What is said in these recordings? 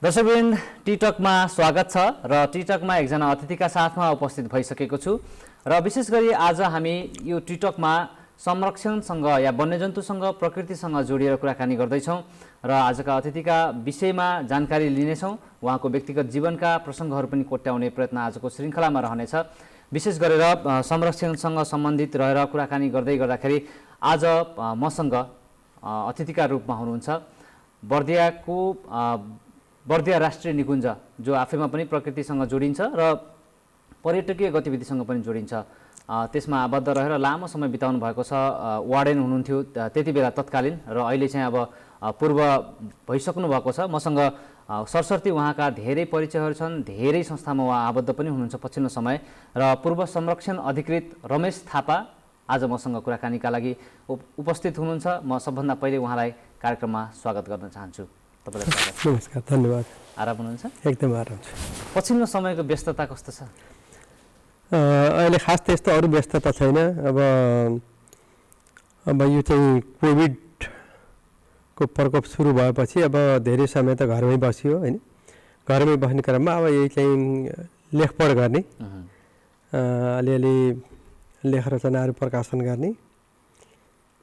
दर्शकवृन्द टिकटकमा स्वागत छ र टिकटकमा एकजना अतिथिका साथमा उपस्थित भइसकेको छु र विशेष गरी आज हामी यो टिकटकमा संरक्षणसँग या वन्यजन्तुसँग प्रकृतिसँग जोडिएर कुराकानी गर्दैछौँ र आजका अतिथिका विषयमा जानकारी लिनेछौँ। उहाँको व्यक्तिगत जीवनका प्रसङ्गहरू पनि कोट्याउने प्रयत्न आजको श्रृङ्खलामा रहनेछ। विशेष गरेर संरक्षणसँग सम्बन्धित रहेर कुराकानी गर्दै गर्दाखेरि आज मसँग अतिथिका रूपमा हुनुहुन्छ बर्दिया राष्ट्रिय निकुञ्ज, जो आफैमा पनि प्रकृतिसँग जोडिन्छ र पर्यटकीय गतिविधिसँग पनि जोडिन्छ। त्यसमा आबद्ध रहेर लामो समय बिताउनु भएको छ। वार्डेन हुनुहुन्थ्यो त्यति बेला तत्कालीन, र अहिले चाहिँ अब पूर्व भइसक्नु भएको छ। मसँग सरसर्ती उहाँका धेरै परिचयहरू छन्, धेरै संस्थामा उहाँ आबद्ध पनि हुनुहुन्छ पछिल्लो समय। र पूर्व संरक्षण अधिकृत रमेश थापा आज मसँग कुराकानीका लागि उपस्थित हुनुहुन्छ। म सबभन्दा पहिले उहाँलाई कार्यक्रममा स्वागत गर्न चाहन्छु। तपाईलाई स्वागत। नमस्कार, धन्यवाद। आराम हुनुहुन्छ? एकदम आराम छ। पछिल्लो समयको व्यस्तता कस्तो छ? अहिले खास त्यस्तो अरू व्यस्तता छैन। अब यो चाहिँ कोभिडको प्रकोप सुरु भएपछि अब धेरै समय त घरमै बसियो हैन। घरमै बस्ने क्रममा अब यही चाहिँ लेखपढ गर्ने, अलिअलि लेख रचनाहरू प्रकाशन गर्ने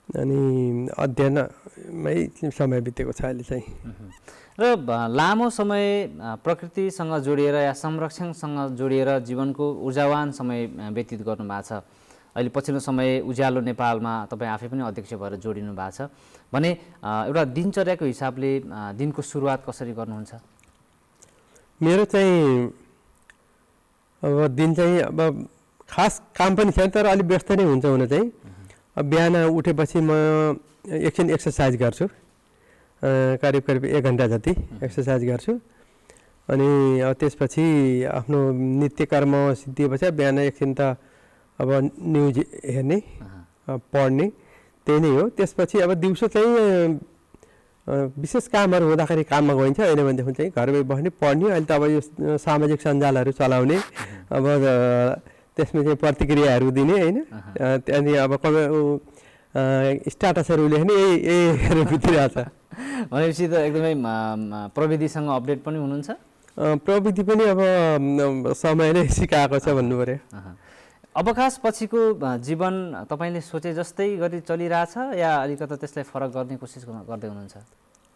अनि अध्ययनमै समय बितेको छ अहिले चाहिँ। र लामो समय प्रकृतिसँग जोडिएर या संरक्षणसँग जोडिएर जीवनको ऊर्जावान समय व्यतीत गर्नु भएको छ। अहिले पछिल्लो समय उज्यालो नेपालमा तपाईँ आफै पनि अध्यक्ष भएर जोडिनु भएको छ भने एउटा दिनचर्याको हिसाबले दिनको सुरुवात कसरी गर्नुहुन्छ? मेरो चाहिँ अब दिन चाहिँ अब खास काम पनि छैन, तर अलिक व्यस्त नै हुन्छ हुन चाहिँ। अब बिहान उठेपछि म एकछिन एक्सर्साइज गर्छु, करिब 1 घन्टा जति एक्सर्साइज गर्छु। अनि त्यसपछि आफ्नो नित्य कर्म सिद्धिएपछि बिहान एकछिन त अब न्युज हेर्ने, पढ्ने, त्यही नै हो। त्यसपछि अब दिउँसो चाहिँ विशेष कामहरू हुँदाखेरि काममा गइन्छ, होइन भनेदेखि चाहिँ घरमै बस्ने, पढ्ने। अहिले त अब यो सामाजिक सञ्जालहरू चलाउने, अब त्यसमा चाहिँ प्रतिक्रियाहरू दिने होइन। त्यहाँदेखि अब स्ट्याटसहरू लेख्ने, यही बितिरहेछ। भनेपछि त एकदमै प्रविधिसँग अपडेट पनि हुनुहुन्छ? प्रविधि पनि अब समयले सिकाएको छ भन्नु पर्यो। अवकाश पछिको जीवन तपाईँले सोचे जस्तै गरी चलिरहेछ या अलिकति त्यसलाई फरक गर्ने कोसिस गर्दै हुनुहुन्छ?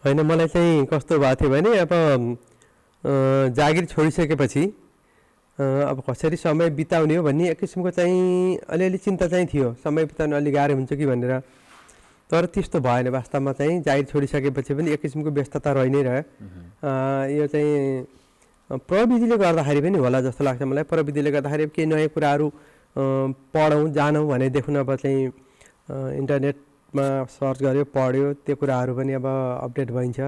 होइन, मलाई चाहिँ कस्तो भएको थियो भने अब जागिर छोडिसकेपछि अब कसरी समय बिताउने हो भन्ने एक किसिमको चाहिँ अलिअलि चिन्ता चाहिँ थियो। समय बिताउनु अलिक गाह्रो हुन्छ कि भनेर, तर त्यस्तो भएन। वास्तवमा चाहिँ जागिर छोडिसकेपछि पनि एक किसिमको व्यस्तता रहि नै रह्यो। यो चाहिँ प्रविधिले गर्दाखेरि पनि होला जस्तो लाग्छ मलाई। प्रविधिले गर्दाखेरि केही नयाँ कुराहरू पढौँ जानौँ भनेदेखि अब चाहिँ इन्टरनेटमा सर्च गऱ्यो, पढ्यो, त्यो कुराहरू पनि अब अपडेट भइन्छ।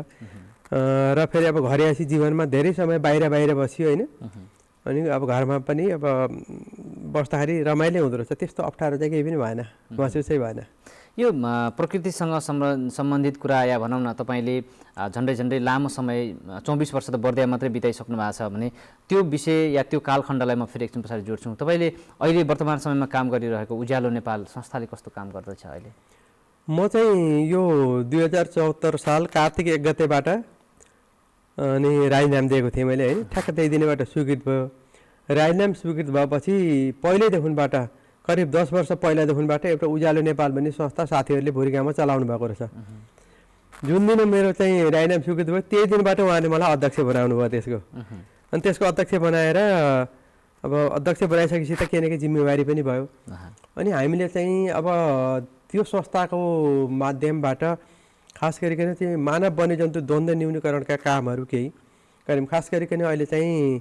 र फेरि अब घरेसी जीवनमा धेरै समय बाहिर बसियो होइन। अनि अब घरमा पनि अब बस्दाखेरि रमाइलो हुँदो रहेछ। त्यस्तो अप्ठ्यारो चाहिँ केही पनि भएन, महसुसै भएन। यो प्रकृतिसँग सम्बन्धित कुरा या भनौँ न, तपाईँले झन्डै लामो समय 24 वर्ष त बर्दिया मात्रै बिताइसक्नु भएको छ भने त्यो विषय या त्यो कालखण्डलाई म फेरि एकछिन पछाडि जोड्छु। तपाईँले अहिले वर्तमान समयमा काम गरिरहेको उज्यालो नेपाल संस्थाले कस्तो काम गर्दैछ अहिले? म चाहिँ यो 2074 साल कार्तिक 1 गतेबाट अनि राजीनाम दिएको थिएँ मैले होइन। ठ्याक्क त्यही दिनबाट स्वीकृत भयो। राजीनाम स्वीकृत भएपछि पहिल्यैदेखिबाट करिब 10 वर्ष पहिलादेखिबाट एउटा उज्यालो नेपाल भन्ने संस्था साथीहरूले भुरीगाउँमा चलाउनु भएको रहेछ। जुन दिन मेरो चाहिँ राजीनाम स्वीकृत भयो त्यही दिनबाट उहाँले मलाई अध्यक्ष बनाउनु भयो त्यसको। अनि त्यसको अध्यक्ष बनाएर अब अध्यक्ष बनाइसकेपछि त केही न केही जिम्मेवारी पनि भयो। अनि हामीले चाहिँ अब त्यो संस्थाको माध्यमबाट खास गरिकन चाहिँ मानव वन्यजन्तु द्वन्द्व न्यूनीकरणका कामहरू केही गऱ्यौँ। खास गरिकन अहिले चाहिँ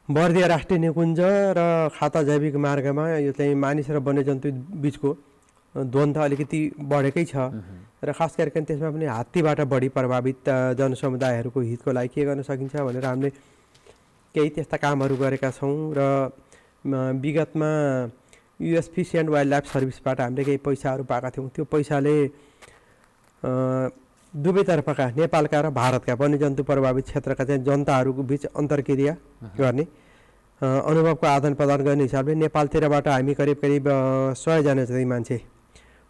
बर्दिया राष्ट्रिय निकुञ्ज र खाता जैविक मार्गमा यो चाहिँ मानिस र वन्यजन्तु बिचको द्वन्द्व अलिकति बढेकै छ। र खास गरिकन त्यसमा पनि हात्तीबाट बढी प्रभावित जनसमुदायहरूको हितको लागि के गर्न सकिन्छ भनेर हामीले केही त्यस्ता कामहरू गरेका छौँ। र विगतमा US fish and wildlife सर्भिसबाट हामीले केही पैसाहरू पाएका थियौँ। त्यो पैसाले दुवैतर्फका नेपालका र भारतका वन्यजन्तु प्रभावित क्षेत्रका चाहिँ जनताहरूको बिच अन्तर्क्रिया गर्ने, अनुभवको आदान प्रदान गर्ने हिसाबले नेपालतिरबाट हामी करिब 100 जना जति मान्छे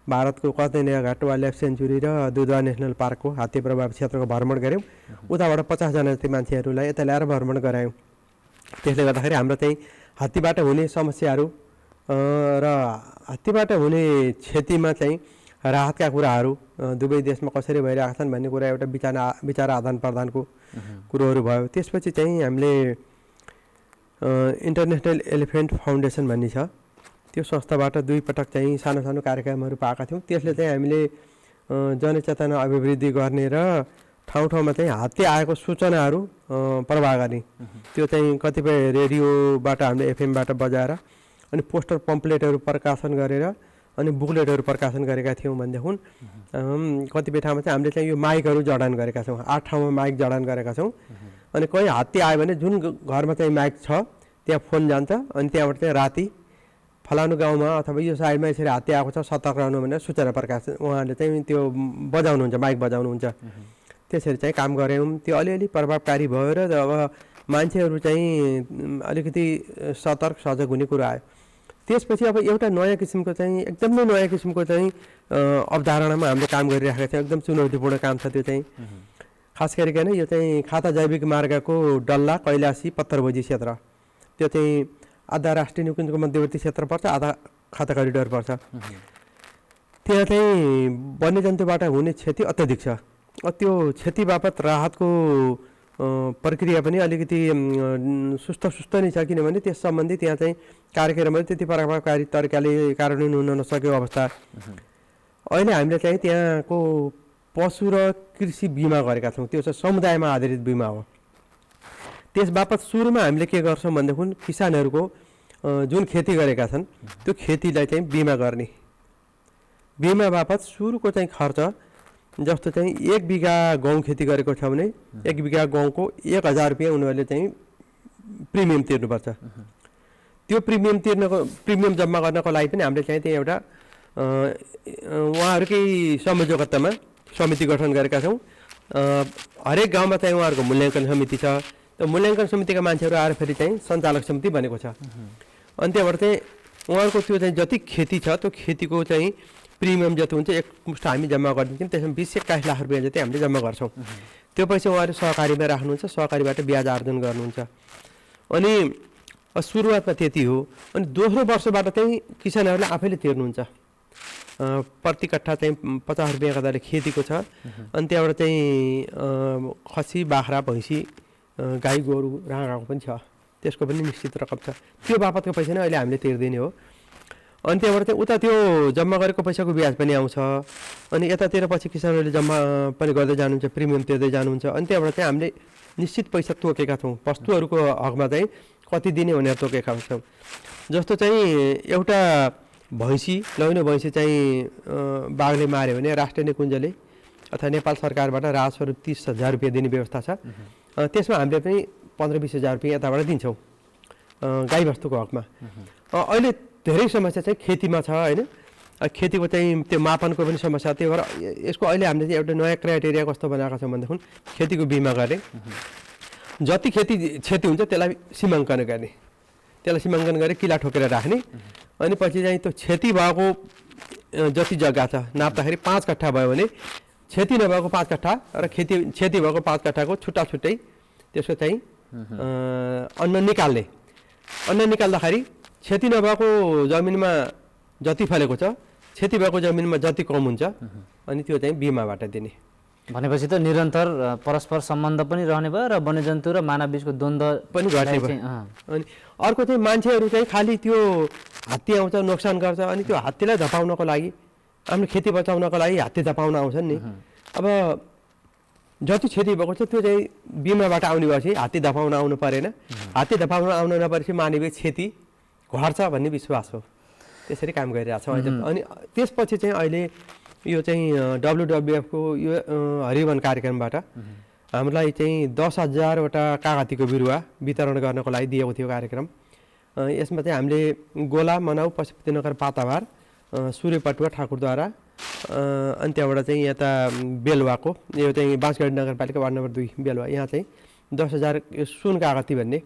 भारतको कतैनिया घाट वाइल्ड लाइफ सेन्चुरी र दुधवा नेसनल पार्कको हात्ती प्रभाव क्षेत्रको भ्रमण गऱ्यौँ। उताबाट 50जना जति मान्छेहरूलाई यता ल्याएर भ्रमण गरायौँ। त्यसले गर्दाखेरि हाम्रो चाहिँ हात्तीबाट हुने समस्याहरू र हात्तीबाट हुने क्षतिमा चाहिँ राहतका कुराहरू दुवै देशमा कसरी भइरहेका छन् भन्ने कुरा एउटा विचार आदान प्रदानको कुरोहरू भयो। त्यसपछि चाहिँ हामीले इन्टरनेसनल एलिफेन्ट फाउन्डेसन भन्ने छ, त्यो संस्थाबाट 2 पटक चाहिँ सानो सानो कार्यक्रमहरू पाएका थियौँ। त्यसले चाहिँ हामीले जनचेतना अभिवृद्धि गर्ने र ठाउँ ठाउँमा चाहिँ हात्ती आएको सूचनाहरू प्रवाह गर्ने, त्यो चाहिँ कतिपय रेडियोबाट हामीले एफएमबाट बजाएर अनि पोस्टर पम्पलेटहरू प्रकाशन गरेर अनि बुकलेटहरू प्रकाशन गरेका थियौँ भनेदेखि कतिपय ठाउँमा चाहिँ हामीले चाहिँ यो माइकहरू जडान गरेका छौँ। 8 ठाउँमा माइक जडान गरेका छौँ। अनि कहीँ हात्ती आयो भने जुन घरमा चाहिँ माइक छ त्यहाँ फोन जान्छ अनि त्यहाँबाट चाहिँ राति फलानु गाउँमा अथवा यो साइडमा यसरी हात्ती आएको छ सतर्क रहनु भनेर सूचना प्रकाश उहाँहरूले चाहिँ त्यो बजाउनुहुन्छ, माइक बजाउनुहुन्छ। त्यसरी चाहिँ काम गऱ्यौँ। त्यो अलिअलि प्रभावकारी भयो र अब मान्छेहरू चाहिँ अलिकति सतर्क सजग हुने कुरा आयो। त्यसपछि अब एउटा नयाँ किसिमको चाहिँ एकदमै नयाँ किसिमको चाहिँ अवधारणामा हामीले काम गरिरहेका छौँ। एकदम चुनौतीपूर्ण काम छ त्यो चाहिँ। खास गरिकन यो चाहिँ खाता जैविक मार्गको डल्ला कैलाशी पत्थरभोजी क्षेत्र, त्यो चाहिँ आधा राष्ट्रिय निकुञ्जको मध्यवर्ती क्षेत्र पर्छ, आधा खाता करिडोर पर्छ। त्यहाँ चाहिँ वन्यजन्तुबाट हुने क्षति अत्याधिक छ। त्यो क्षति बापत राहतको प्रक्रिया पनि अलिकति सुस्त नै छ, किनभने त्यस सम्बन्धी त्यहाँ चाहिँ कार्यक्रमहरू त्यति प्रभावकारी तरिकाले कार्यान्वयन हुन नसकेको अवस्था। अहिले हामीले चाहिँ त्यहाँको पशु र कृषि बिमा गरेका छौँ, त्यो चाहिँ समुदायमा आधारित बिमा हो। त्यस बापत सुरुमा हामीले के गर्छौँ भनेदेखि किसानहरूको जुन खेती गरेका छन् त्यो खेतीलाई चाहिँ बिमा गर्ने, बिमा बापत सुरुको चाहिँ खर्च जस्तो चाहिँ 1 बिघा गहुँ खेती गरेको छ भने 1 बिघा गहुँको 1000 रुपियाँ उनीहरूले चाहिँ प्रिमियम तिर्नुपर्छ। त्यो प्रिमियम जम्मा गर्नको लागि पनि हामीले चाहिँ त्यहाँ एउटा उहाँहरूकै संयोजकत्वमा समिति गठन गरेका छौँ। हरेक गाउँमा चाहिँ उहाँहरूको मूल्याङ्कन समिति छ। त्यो मूल्याङ्कन समितिका मान्छेहरू आएर फेरि चाहिँ सञ्चालक समिति बनेको छ। अनि त्यहाँबाट चाहिँ उहाँहरूको त्यो चाहिँ जति खेती छ त्यो खेतीको चाहिँ प्रिमियम जति हुन्छ एकमुष्ट हामी जम्मा गरिदिन्छौँ। त्यसमा 20-21 लाख रुपियाँ जति हामीले जम्मा गर्छौँ। त्यो पैसा उहाँहरू सहकारीमा राख्नुहुन्छ, सहकारीबाट ब्याज आर्जन गर्नुहुन्छ। अनि सुरुवातमा त्यति हो। अनि दोस्रो वर्षबाट चाहिँ किसानहरूले आफैले तिर्नुहुन्छ। प्रति कट्ठा चाहिँ 50 रुपियाँका दरले खेतीको छ। अनि त्यहाँबाट चाहिँ खसी, बाख्रा, भैँसी, गाई गोरु राँगाको पनि छ, त्यसको पनि निश्चित रकम छ। त्यो बापतको पैसा नै अहिले हामीले तिर्दिने हो। अनि त्यहाँबाट चाहिँ उता त्यो जम्मा गरेको पैसाको ब्याज पनि आउँछ। अनि यतातिर पछि किसानहरूले जम्मा पनि गर्दै जानुहुन्छ, प्रिमियम तिर्दै जानुहुन्छ। अनि त्यहाँबाट चाहिँ हामीले निश्चित पैसा तोकेका छौँ। वस्तुहरूको हकमा चाहिँ कति दिने भनेर तोकेका छौँ। जस्तो चाहिँ एउटा भैँसी लैनो भैँसी चाहिँ बाघले मार्यो भने राष्ट्रिय निकुञ्जले अथवा नेपाल सरकारबाट राजस्वरूप 30,000 रुपियाँ दिने व्यवस्था छ। त्यसमा हामीले पनि 15-20 हजार रुपियाँ यताबाट दिन्छौँ गाईबस्तुको हकमा। अहिले धेरै समस्या चाहिँ खेतीमा छ होइन। खेतीको चाहिँ त्यो मापनको पनि समस्या, त्यही भएर यसको अहिले हामीले चाहिँ एउटा नयाँ क्राइटेरिया कस्तो बनाएका छौँ भनेदेखि खेतीको बिमा गर्ने, जति क्षति हुन्छ त्यसलाई सीमाङ्कन गर्ने, त्यसलाई सीमाङ्कन गरेर किला ठोकेर राख्ने। अनि पछि चाहिँ त्यो क्षति भएको जति जग्गा छ नाप्दाखेरि 5 कट्ठा भयो भने क्षति नभएको 5 कट्ठा र क्षति भएको 5 कट्ठाको छुट्टा छुट्टै त्यसको चाहिँ अन्न निकाल्ने। अन्न निकाल्दाखेरि क्षति नभएको जमिनमा जति फलेको छ, क्षति भएको जमिनमा जति कम हुन्छ, अनि त्यो चाहिँ बिमाबाट दिने। भनेपछि त निरन्तर परस्पर सम्बन्ध पनि रहने भयो र वन्यजन्तु र मानव बीचको द्वन्द्व पनि घट्ने भयो। अनि अर्को चाहिँ मान्छेहरू चाहिँ खालि त्यो हात्ती आउँछ नोक्सान गर्छ, अनि त्यो हात्तीलाई धपाउनको लागि आफ्नो खेती बचाउनको लागि हात्ती धपाउन आउँछन् नि। अब जति क्षति भएको छ त्यो चाहिँ बिमाबाट आउने भएपछि हात्ती धपाउन आउनु परेन। हात्ती धपाउन आउनु नपरेपछि मानवीय क्षति घट्छ भन्ने विश्वास हो। त्यसरी काम गरिरहेछौँ अहिले। अनि त्यसपछि चाहिँ अहिले यो चाहिँ WWF को यो हरिवन कार्यक्रमबाट हामीलाई चाहिँ 10,000वटा कागतीको बिरुवा वितरण गर्नको लागि दिएको थियो कार्यक्रम। यसमा चाहिँ हामीले गोला, मनाउ, पशुपतिनगर, पाताभार, सूर्यपटुवा, ठाकुरद्वारा अनि त्यहाँबाट चाहिँ यता बेलुवाको यो चाहिँ बाँसगढी नगरपालिका वार्ड नम्बर 2 बेलुवा, यहाँ चाहिँ 10,000 सुन कागती भन्ने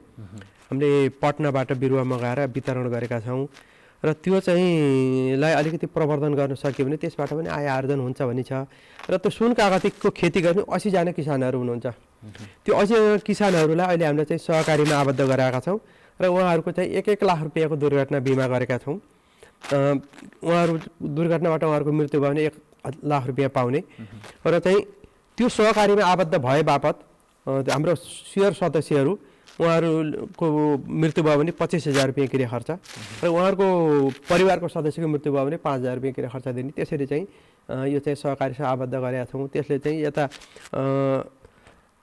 हामीले पटनाबाट बिरुवा मगाएर वितरण गरेका छौँ। र त्यो चाहिँलाई अलिकति प्रवर्धन गर्न सक्यो भने त्यसबाट पनि आय आर्जन हुन्छ भन्ने छ। र त्यो सुन कागतीको खेती गर्ने 80जना किसानहरू हुनुहुन्छ। त्यो 80जना किसानहरूलाई अहिले हामीले चाहिँ सहकारीमा आबद्ध गराएका छौँ र उहाँहरूको चाहिँ 1-1 लाख रुपियाँको दुर्घटना बिमा गरेका छौँ। उहाँहरू दुर्घटनाबाट उहाँहरूको मृत्यु भयो भने 1 लाख रुपियाँ पाउने र चाहिँ त्यो सहकारीमा आबद्ध भए बापत हाम्रो सेयर सदस्यहरू उहाँहरूको मृत्यु भयो भने 25,000 रुपियाँ किरे खर्च र उहाँहरूको परिवारको सदस्यको मृत्यु भयो भने 5,000 रुपियाँ किरे खर्च दिने। त्यसरी चाहिँ यो चाहिँ सहकारीसँग आबद्ध गरेका छौँ। त्यसले चाहिँ यता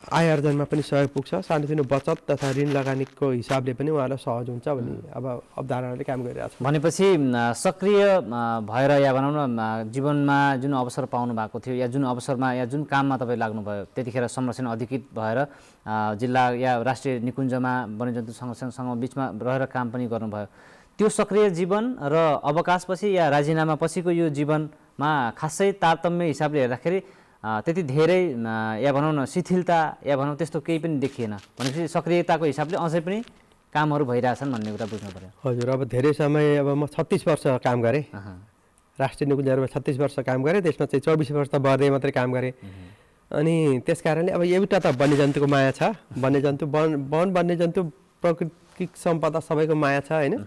आय आर्जनमा पनि सहयोग पुग्छ, सानोतिनो बचत तथा ऋण लगानीको हिसाबले पनि उहाँलाई सहज हुन्छ भन्ने अब अवधारणाले काम गरिरहेको छ। भनेपछि सक्रिय भएर या भनौँ न जीवनमा जुन अवसर पाउनु भएको थियो या जुन अवसरमा या जुन काममा तपाईँ लाग्नुभयो त्यतिखेर संरक्षण अधिकृत भएर जिल्ला या राष्ट्रिय निकुञ्जमा वन्यजन्तु संरक्षणसँग बिचमा रहेर काम पनि गर्नुभयो। त्यो सक्रिय जीवन र अवकाशपछि या राजीनामा पछिको यो जीवनमा खासै तारतम्य हिसाबले हेर्दाखेरि त्यति धेरै या भनौँ न शिथिलता या भनौँ त्यस्तो केही पनि देखिएन। भनेपछि सक्रियताको हिसाबले अझै पनि कामहरू भइरहेछन् भन्ने कुरा बुझ्नु पर्यो। हजुर, अब धेरै समय अब म 36 वर्ष काम गरेँ, राष्ट्रिय निकुञ्जमा 36 वर्ष काम गरेँ। त्यसमा चाहिँ 24 वर्ष त बर्दै मात्रै काम गरेँ। अनि त्यस कारणले अब एउटा त वन्यजन्तुको माया छ, वन्यजन्तु वन वन्यजन्तु प्राकृतिक सम्पदा सबैको माया छ होइन।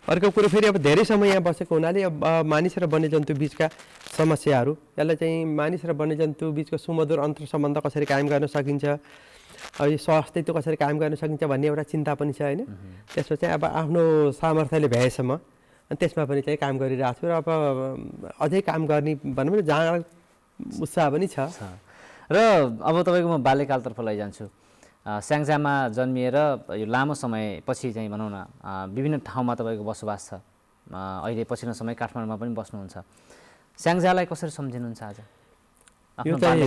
अर्को कुरो फेरि अब धेरै समय यहाँ बसेको हुनाले अब मानिस र वन्यजन्तु बिचका समस्याहरू, यसलाई चाहिँ मानिस र वन्यजन्तु बिचको सुमधुर अन्तर सम्बन्ध कसरी कायम गर्न सकिन्छ, अब यो स्वास्थ्य कसरी कायम गर्न सकिन्छ भन्ने एउटा चिन्ता पनि छ होइन। त्यसमा चाहिँ अब आफ्नो सामर्थ्यले भ्याएसम्म अनि त्यसमा पनि चाहिँ काम गरिरहेको छु र अब अझै काम गर्ने भनौँ न जहाँ उत्साह पनि छ। र अब तपाईँको म बाल्यकालतर्फ लैजान्छु। स्याङ्जामा जन्मिएर यो लामो समयपछि चाहिँ भनौँ न विभिन्न ठाउँमा तपाईँको बसोबास छ। अहिले पछिल्लो समय काठमाडौँमा पनि बस्नुहुन्छ। स्याङ्जालाई कसरी सम्झिनुहुन्छ आज? यो चाहिँ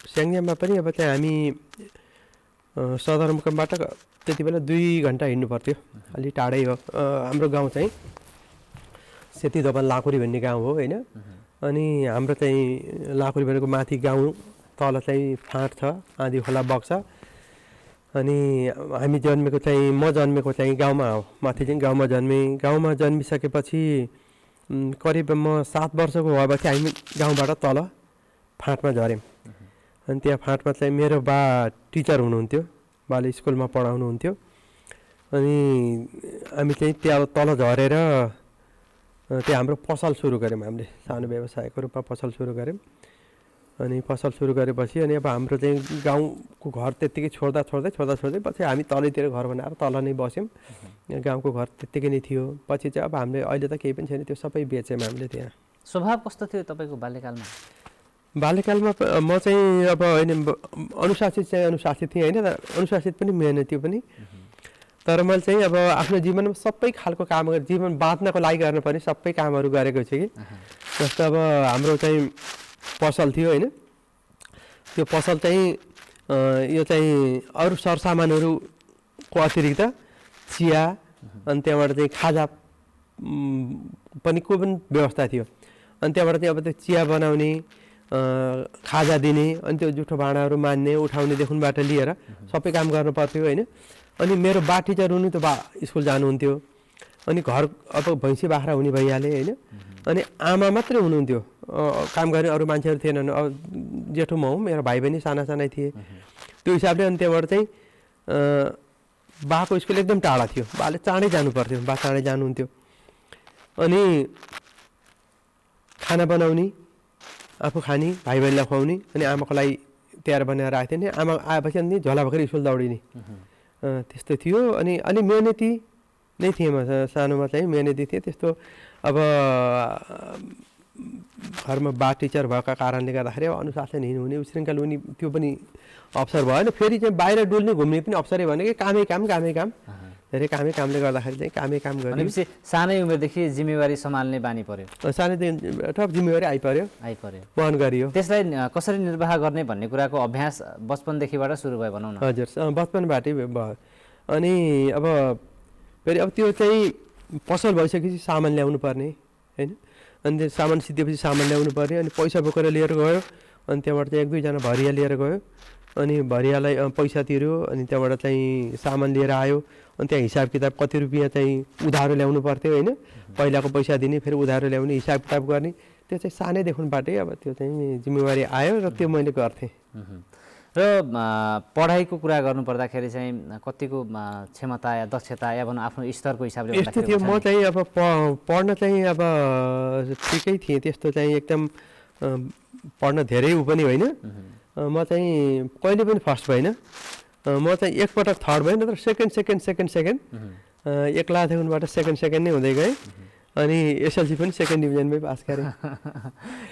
स्याङ्जामा पनि अब चाहिँ हामी सदरमुकामबाट त्यति बेला 2 घन्टा हिँड्नु पर्थ्यो, अलि टाढै हो। हाम्रो गाउँ चाहिँ सेती दोभान लाकुरी भन्ने गाउँ हो होइन। अनि हाम्रो चाहिँ लाकुरी भनेको माथि गाउँ, तल चाहिँ फाँट छ, आँधी खोला बग्छ। अनि हामी जन्मेको चाहिँ म जन्मेको चाहिँ गाउँमा हो, माथि चाहिँ गाउँमा जन्मेँ। गाउँमा जन्मिसकेपछि करिब म 7 वर्षको भएपछि हामी गाउँबाट तल फाँटमा झऱ्यौँ। अनि त्यहाँ फाँटमा चाहिँ मेरो बा टिचर हुनुहुन्थ्यो, बाले स्कुलमा पढाउनुहुन्थ्यो। अनि हामी चाहिँ त्यहाँ तल झरेर त्यहाँ हाम्रो पसल सुरु गऱ्यौँ। हामीले सानो व्यवसायको रूपमा पसल सुरु गऱ्यौँ। अनि पसल सुरु गरेपछि अनि अब हाम्रो चाहिँ गाउँको घर त्यत्तिकै छोड्दा पछि हामी तलैतिर घर बनाएर तल नै बस्यौँ। गाउँको घर त्यत्तिकै नै थियो। पछि चाहिँ अब हामीले अहिले त केही पनि छैन, त्यो सबै बेच्यौँ हामीले। त्यहाँ स्वभाव कस्तो थियो तपाईँको बाल्यकालमा? बाल्यकालमा म चाहिँ अब होइन अनुशासित थिएँ होइन, अनुशासित पनि मेहनती पनि। तर मैले चाहिँ अब आफ्नो जीवनमा सबै खालको काम गरेँ, जीवन बाँच्नको लागि गर्नुपर्ने सबै कामहरू गरेको छु कि। जस्तो अब हाम्रो चाहिँ पसल थियो होइन, त्यो पसल चाहिँ यो चाहिँ अरू सरसामानहरूको अतिरिक्त चिया अनि त्यहाँबाट चाहिँ खाजा पनि को पनि व्यवस्था थियो। अनि त्यहाँबाट चाहिँ अब त्यो चिया बनाउने, खाजा दिने, अनि त्यो जुठो भाँडाहरू मान्ने उठाउनेदेखिबाट लिएर सबै काम गर्नु पर्थ्यो होइन। अनि मेरो बा टिचर हुनु त बा स्कुल जानुहुन्थ्यो। अनि घर अब भैँसी बाख्रा हुने भइहाले होइन। अनि आमा मात्रै हुनुहुन्थ्यो, काम गर्ने अरू मान्छेहरू थिएनन्। अब जेठो म हुँ, मेरो भाइ बहिनी साना थिए। त्यो हिसाबले अनि त्यहाँबाट चाहिँ बाको स्कुल एकदम टाढा थियो, बाले चाँडै जानु पर्थ्यो, बा चाँडै जानुहुन्थ्यो। अनि खाना बनाउने, आफू खाने, भाइ बहिनीलाई खुवाउने, अनि आमाको लागि तयार बनाएर आएको थियो नि। आमा आएपछि अनि झोला बोकेर स्कुल दौडिने, त्यस्तो थियो। अनि अलि मेहनती नै थिएँ म, सानोमा चाहिँ मेहनती थिएँ। त्यस्तो अब घरमा बा टिचर भएका कारणले गर्दाखेरि अब अनुशासनहीन हुने, उशृङ्खल हुने त्यो पनि अवसर भएन। फेरि चाहिँ बाहिर डुल्ने घुम्ने पनि अवसरै भनेको कामै काम धेरै कामै कामले गर्दाखेरि चाहिँ कामै काम गर्ने। भनेपछि सानै उमेरदेखि जिम्मेवारी सम्हाल्ने बानी पर्यो, सानैदेखि जिम्मेवारी आइपर्यो, वहन गरियो। त्यसलाई कसरी निर्वाह गर्ने भन्ने कुराको अभ्यास बचपनदेखिबाट सुरु भयो भनौँ न। हजुर, बचपनबाटै भयो। अनि अब फेरि अब त्यो चाहिँ पसल भइसकेपछि सामान ल्याउनु पर्ने होइन। अनि त्यो सामान सिद्धेपछि सामान ल्याउनु पर्ने, अनि पैसा बोकेर लिएर गयो। अनि त्यहाँबाट चाहिँ 1-2 जना भरिया लिएर गयो। अनि भरियालाई पैसा तिर्यो अनि त्यहाँबाट चाहिँ सामान लिएर आयो अनि त्यहाँ हिसाब किताब कति रुपियाँ चाहिँ उधारो ल्याउनु पर्थ्यो होइन पहिलाको पैसा दिने फेरि उधारो ल्याउने हिसाब किताब गर्ने त्यो चाहिँ सानैदेखिबाटै अब त्यो चाहिँ जिम्मेवारी आयो र त्यो मैले गर्थेँ। र पढाइको कुरा गर्नुपर्दाखेरि चाहिँ कतिको क्षमता या दक्षता या भनौँ आफ्नो स्तरको हिसाबले यस्तो थियो म चाहिँ अब पढ्न चाहिँ अब ठिकै थिएँ त्यस्तो चाहिँ एकदम पढ्न धेरै ऊ पनि होइन म चाहिँ कहिले पनि फर्स्ट भएन म चाहिँ एकपटक थर्ड भएन तर सेकेन्ड एक क्लासबाट सेकेन्ड नै हुँदै गएँ अनि एसएलसी पनि सेकेन्ड डिभिजनमै पास गरेँ।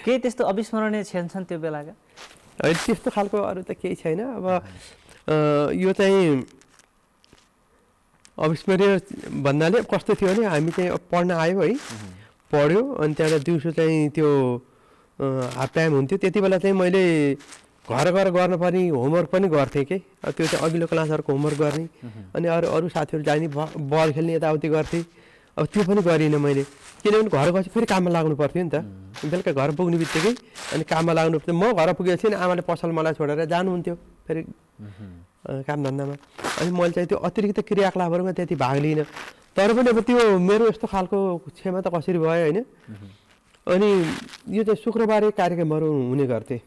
केही त्यस्तो अविस्मरणीय क्षण छन् त्यो बेलाका? अहिले त्यस्तो खालको अरू त केही छैन। अब यो चाहिँ अविस्मरणीय भन्नाले कस्तो थियो भने हामी चाहिँ पढ्न आयो है पढ्यो अनि त्यहाँबाट दिउँसो चाहिँ त्यो हाफ टाइम हुन्थ्यो त्यति बेला चाहिँ मैले घर गएर गर्नुपर्ने होमवर्क पनि गर्थेँ कि त्यो चाहिँ अघिल्लो क्लासहरूको होमवर्क गर्ने अनि अरू साथीहरू जाने बल खेल्ने यताउति गर्थेँ अब त्यो पनि गरिनँ मैले किनभने घर गएपछि फेरि काममा लाग्नु पर्थ्यो नि त बेलुका घर पुग्ने बित्तिकै अनि काममा लाग्नु पर्थ्यो। म घर पुगेपछि आमाले पसल मलाई छोडेर जानुहुन्थ्यो फेरि काम धन्दामा अनि मैले चाहिँ त्यो अतिरिक्त क्रियाकलापहरूमा त्यति भाग लिइनँ तर पनि अब त्यो मेरो यस्तो खालको क्षमता कसरी भयो होइन। अनि यो चाहिँ शुक्रबारे कार्यक्रमहरू हुने गर्थे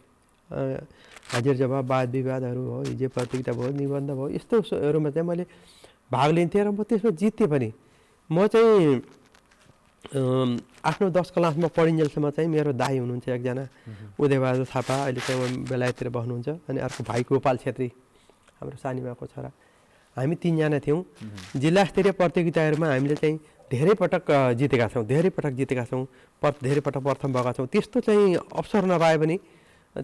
हाजिर जवाब वाद विवादहरू हो हिजो प्रतियोगिता भयो निबन्ध भयो यस्तोहरूमा चाहिँ मैले भाग लिन्थेँ र म त्यसमा जित्थेँ पनि। म चाहिँ आफ्नो 10 क्लासमा पढिन्जेलसम्म चाहिँ मेरो दाई हुनुहुन्छ एकजना उदयबहादुर थापा अहिले चाहिँ बेलायततिर बस्नुहुन्छ अनि अर्को भाइ गोपाल छेत्री हाम्रो सानीमाको छोरा हामी 3 जना थियौँ। जिल्ला स्तरीय प्रतियोगिताहरूमा हामीले चाहिँ धेरै पटक जितेका छौँ धेरै पटक प्रथम भएका छौँ। त्यस्तो चाहिँ अवसर नपाए पनि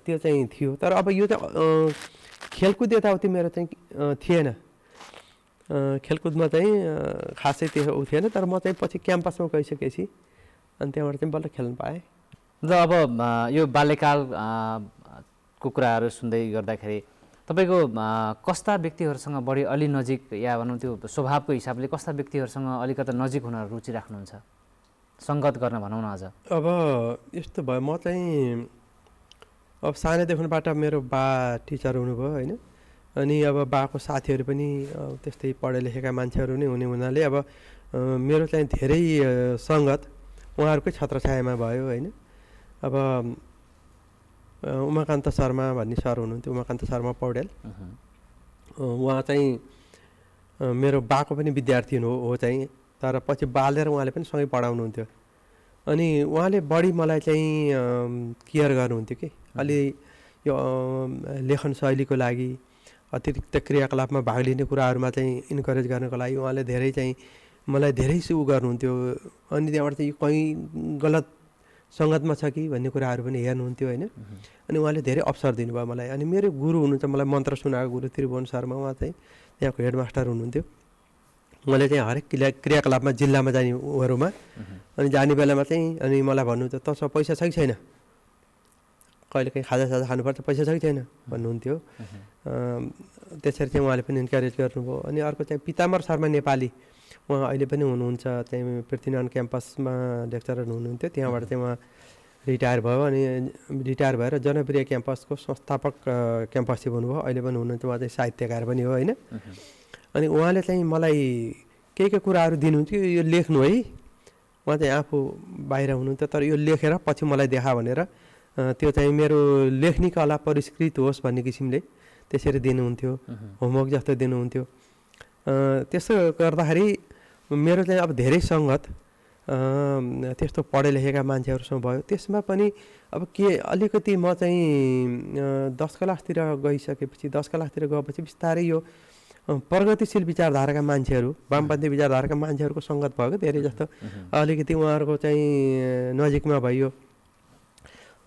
त्यो चाहिँ थियो तर अब यो चाहिँ खेलकुद यताउति मेरो चाहिँ थिएन खेलकुदमा चाहिँ खासै त्यो ऊ थिएन तर म चाहिँ पछि क्याम्पसमा गइसकेपछि अनि त्यहाँबाट चाहिँ बल्ल खेल्न पाएँ। र अब यो बाल्यकालको कुराहरू सुन्दै गर्दाखेरि तपाईँको कस्ता व्यक्तिहरूसँग बढी अलि नजिक या भनौँ त्यो स्वभावको हिसाबले कस्ता व्यक्तिहरूसँग अलिकति नजिक हुन रुचि राख्नुहुन्छ सङ्गत गर्न भनौँ न अझ? अब यस्तो भयो म चाहिँ अब सानैदेखिबाट मेरो बा टिचर हुनुभयो होइन अनि अब बाको साथीहरू पनि त्यस्तै पढे लेखेका मान्छेहरू नै हुने हुनाले अब मेरो चाहिँ धेरै सङ्गत उहाँहरूकै छत्रछायामा भयो होइन। अब उमाकान्त शर्मा भन्ने सर हुनुहुन्थ्यो उमाकान्त शर्मा पौडेल उहाँ चाहिँ मेरो बाको पनि विद्यार्थी हो चाहिँ तर पछि बालेर उहाँले पनि सँगै पढाउनुहुन्थ्यो अनि उहाँले बढी मलाई चाहिँ केयर गर्नुहुन्थ्यो कि अलि यो लेखन शैलीको लागि अतिरिक्त क्रियाकलापमा भाग लिने कुराहरूमा चाहिँ इन्करेज गर्नको लागि उहाँले धेरै चाहिँ मलाई धेरै उ गर्नुहुन्थ्यो अनि त्यहाँबाट चाहिँ कहीँ गलत सङ्गतमा छ कि भन्ने कुराहरू पनि हेर्नुहुन्थ्यो होइन। अनि उहाँले धेरै अवसर दिनुभयो मलाई अनि मेरो गुरु हुनुहुन्छ मलाई मन्त्र सुनाएको गुरु त्रिभुवन शर्मा उहाँ चाहिँ त्यहाँको हेडमास्टर हुनुहुन्थ्यो। उहाँले चाहिँ हरेक क्रियाकलापमा जिल्लामा जाने उहरूमा अनि जाने बेलामा चाहिँ अनि मलाई भन्नुहुन्छ तँसँग पैसा छ कि छैन कहिले काहीँ खाजासाजा खानुपर्छ पैसा छ कि छैन भन्नुहुन्थ्यो। त्यसरी चाहिँ उहाँले पनि इन्करेज गर्नुभयो। अनि अर्को चाहिँ पिताम्बर शर्मा नेपाली उहाँ अहिले पनि हुनुहुन्छ चाहिँ पृथ्वीनारायण क्याम्पसमा लेक्चरर हुनुहुन्थ्यो त्यहाँबाट चाहिँ उहाँ रिटायर भयो अनि रिटायर भएर जनप्रिय क्याम्पसको संस्थापक क्याम्पस चाहिँ हुनुभयो अहिले पनि हुनुहुन्छ उहाँ चाहिँ साहित्यकार पनि हो होइन। अनि उहाँले चाहिँ मलाई के कुराहरू दिनुहुन्थ्यो यो लेख्नु है उहाँ चाहिँ आफू बाहिर हुनुहुन्थ्यो तर यो लेखेर पछि मलाई देखा भनेर त्यो चाहिँ मेरो लेख्ने कला परिष्कृत होस् भन्ने किसिमले त्यसरी दिनुहुन्थ्यो होमवर्क जस्तो दिनुहुन्थ्यो। त्यसो गर्दाखेरि मेरो चाहिँ अब धेरै सङ्गत त्यस्तो पढे लेखेका मान्छेहरूसँग भयो। त्यसमा पनि अब के अलिकति म चाहिँ 10 क्लासतिर गइसकेपछि 10 क्लासतिर गएपछि बिस्तारै यो प्रगतिशील विचारधाराका मान्छेहरू वामपन्थी विचारधाराका मान्छेहरूको सङ्गत भयो क्या धेरै जस्तो अलिकति उहाँहरूको चाहिँ नजिकमा भयो।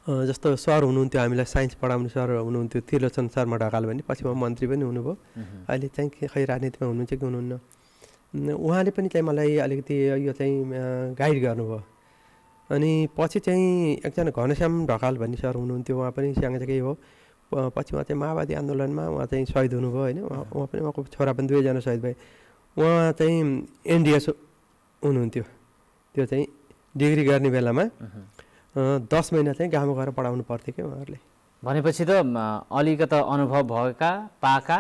जस्तो सर हुनुहुन्थ्यो हामीलाई साइन्स पढाउने सर हुनुहुन्थ्यो त्रिलोचन शर्मा ढकाल भन्ने पछि उहाँ मन्त्री पनि हुनुभयो अहिले चाहिँ खै राजनीतिमा हुनुहुन्छ कि हुनुहुन्न। उहाँले पनि चाहिँ मलाई अलिकति यो चाहिँ गाइड गर्नुभयो। अनि पछि चाहिँ एकजना घनश्याम ढकाल भन्ने सर हुनुहुन्थ्यो उहाँ पनि सँगसँगै हो पछि उहाँ चाहिँ माओवादी आन्दोलनमा उहाँ चाहिँ सहिद हुनुभयो होइन उहाँ पनि उहाँको छोरा पनि 2 जना सहिद भए। उहाँ चाहिँ एनडिएस हुनुहुन्थ्यो त्यो चाहिँ डिग्री गर्ने बेलामा 10 महिना चाहिँ गाउँमा गएर पढाउनु पर्थ्यो क्या उहाँहरूले भनेपछि त अलिकता अनुभव भएका पाका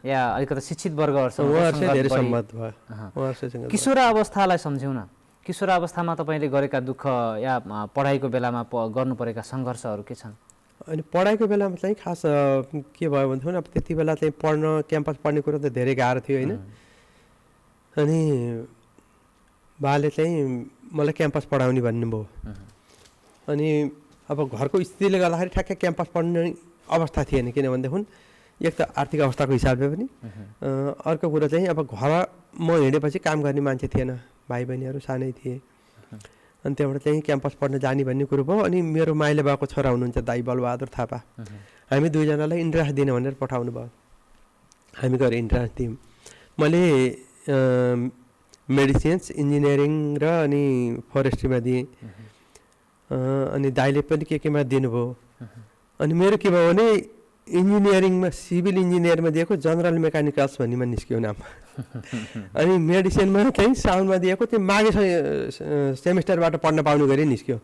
या अलिकता शिक्षित वर्गहरूसँग उहाँहरूसँग धेरै बढी- सम्मत भयो उहाँहरूसँग किशोरावस्थालाई सम्झ्यौँ न। किशोरावस्थामा तपाईँले गरेका दुःख या पढाइको बेलामा गर्नु परेका सङ्घर्षहरू के छन्? अनि पढाइको बेलामा चाहिँ खास के भयो भने अब त्यति बेला चाहिँ क्याम्पस पढ्ने कुरो त धेरै गाह्रो थियो होइन। अनि बाले चाहिँ मलाई क्याम्पस पढाउने भन्नुभयो। अनि अब घरको स्थितिले गर्दाखेरि ठ्याक्कै क्याम्पस पढ्ने अवस्था थिएन, किनभनेदेखि एक त आर्थिक अवस्थाको हिसाबले पनि, अर्को कुरो चाहिँ अब घर म हिँडेपछि काम गर्ने मान्छे थिएन, भाइ बहिनीहरू सानै थिए। अनि त्यहाँबाट चाहिँ क्याम्पस पढ्न जाने भन्ने कुरो भयो। अनि मेरो माइले भएको छोरा हुनुहुन्छ दाइ बलबहादुर थापा, हामी दुईजनालाई इन्ट्रान्स दिने भनेर पठाउनु भयो। हामी गएर इन्ट्रान्स दियौँ। मैले मेडिसिन्स, इन्जिनियरिङ र अनि फरेस्ट्रीमा दिएँ। अनि दाइले पनि केमा दिनुभयो। अनि मेरो के भयो भने इन्जिनियरिङमा सिभिल इन्जिनियरमा दिएको जनरल मेकानिकल्स भन्नेमा निस्क्यो नाम। अनि मेडिसिनमा चाहिँ साउन्डमा दिएको त्यो माघे सेमेस्टरबाट पढ्न पाउने गरी निस्क्यो।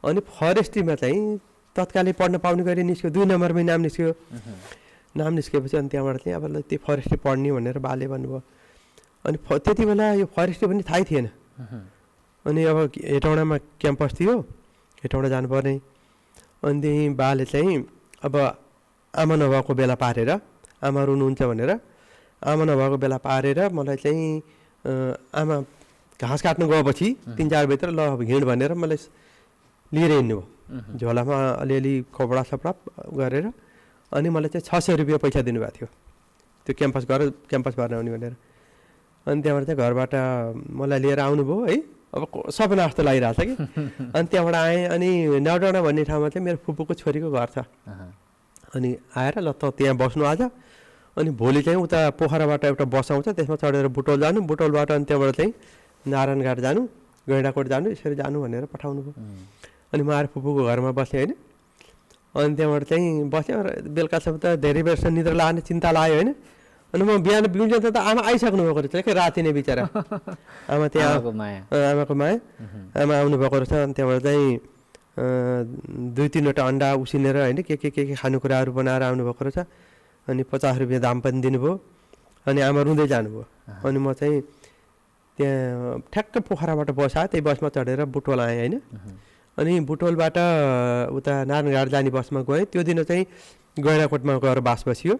अनि फरेस्ट्रीमा चाहिँ तत्कालै पढ्न पाउने गरी निस्क्यो, 2 नम्बरमै नाम निस्क्यो। नाम निस्केपछि अनि त्यहाँबाट चाहिँ अब त्यो फरेस्ट्री पढ्ने भनेर बाले भन्नुभयो। अनि त्यति बेला यो फरेस्ट्री पनि थाहै थिएन। अनि अब हेटौँडामा क्याम्पस थियो, हेटौँडा जानुपर्ने। अनि त्यही बाले चाहिँ अब आमा नभएको बेला पारेर, आमा रुनुहुन्छ भनेर आमा नभएको बेला पारेर मलाई चाहिँ आमा घाँस काट्नु गएपछि 3-4 भित्र ल हिँड भनेर मलाई लिएर हिँड्नुभयो। झोलामा अलिअलि कपडा सपडा गरेर। अनि मलाई चाहिँ 600 रुपियाँ पैसा दिनुभएको थियो त्यो क्याम्पस भर्न आउने भनेर। अनि त्यहाँबाट चाहिँ घरबाट मलाई लिएर आउनुभयो है। अब सपना जस्तो लागिरहेको छ कि। अनि त्यहाँबाट आएँ। अनि नौडाँडा भन्ने ठाउँमा चाहिँ मेरो फुपूको छोरीको घर छ। अनि आएर ल त त्यहाँ बस्नु आज। अनि भोलि चाहिँ उता पोखराबाट एउटा बस आउँछ, त्यसमा चढेर बुटोल जानु, बुटोलबाट अनि त्यहाँबाट चाहिँ नारायणघाट जानु, गैँडाकोट जानु, यसरी जानु भनेर पठाउनु भयो। अनि म आएर फुपूको घरमा बसेँ होइन। अनि त्यहाँबाट चाहिँ बस्यो। बेलुकासम्म त धेरै बेरसम्म निद्रा लाग्ने चिन्ता लाग्यो होइन। अनि म बिहान बिउन्जेल त आमा आइसक्नु भएको रहेछ क्या, राति नै बिचरा आमा त्यहाँ आमाको माया आमा आउनुभएको रहेछ। अनि त्यहाँबाट चाहिँ 2-3वटा अन्डा उसिनेर होइन के खानेकुराहरू बनाएर आउनुभएको रहेछ। अनि 50 रुपियाँ दाम पनि दिनुभयो। अनि आमा रुँदै जानुभयो। अनि म चाहिँ त्यहाँ ठ्याक्क पोखराबाट बस आयो, त्यही बसमा चढेर बुटोल आएँ होइन। अनि बुटोलबाट उता नारायणघाट जाने बसमा गएँ। त्यो दिन चाहिँ गैँडाकोटमा गएर बास बसियो।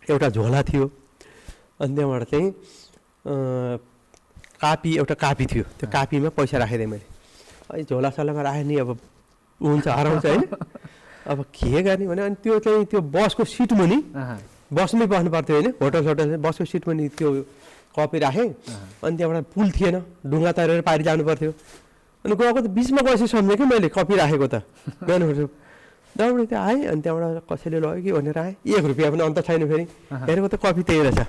एउटा झोला थियो। अनि त्यहाँबाट चाहिँ एउटा कापी थियो, त्यो कापीमा पैसा राखिदिएँ मैले। अनि झोला सलामा राखेँ नि, अब हुन्छ हराउँछ होइन। अब के गर्ने भने अनि त्यो चाहिँ त्यो बसको सिट मुनि बसमै बस्नु पर्थ्यो होइन। होटल बसको सिट मुनि त्यो कपी राखेँ। अनि त्यहाँबाट पुल थिएन, ढुङ्गा तरेर पारि जानु पर्थ्यो। अनि गएको त बिचमा गएपछि सम्झेँ कि मैले कपी राखेको त गर्नुपर्छ। दौडी त्यो आएँ। अनि त्यहाँबाट कसैले लग्यो कि भनेर आएँ। 1 रुपियाँ पनि अन्त छैन फेरि, हेरेको त कपी त्यही रहेछ।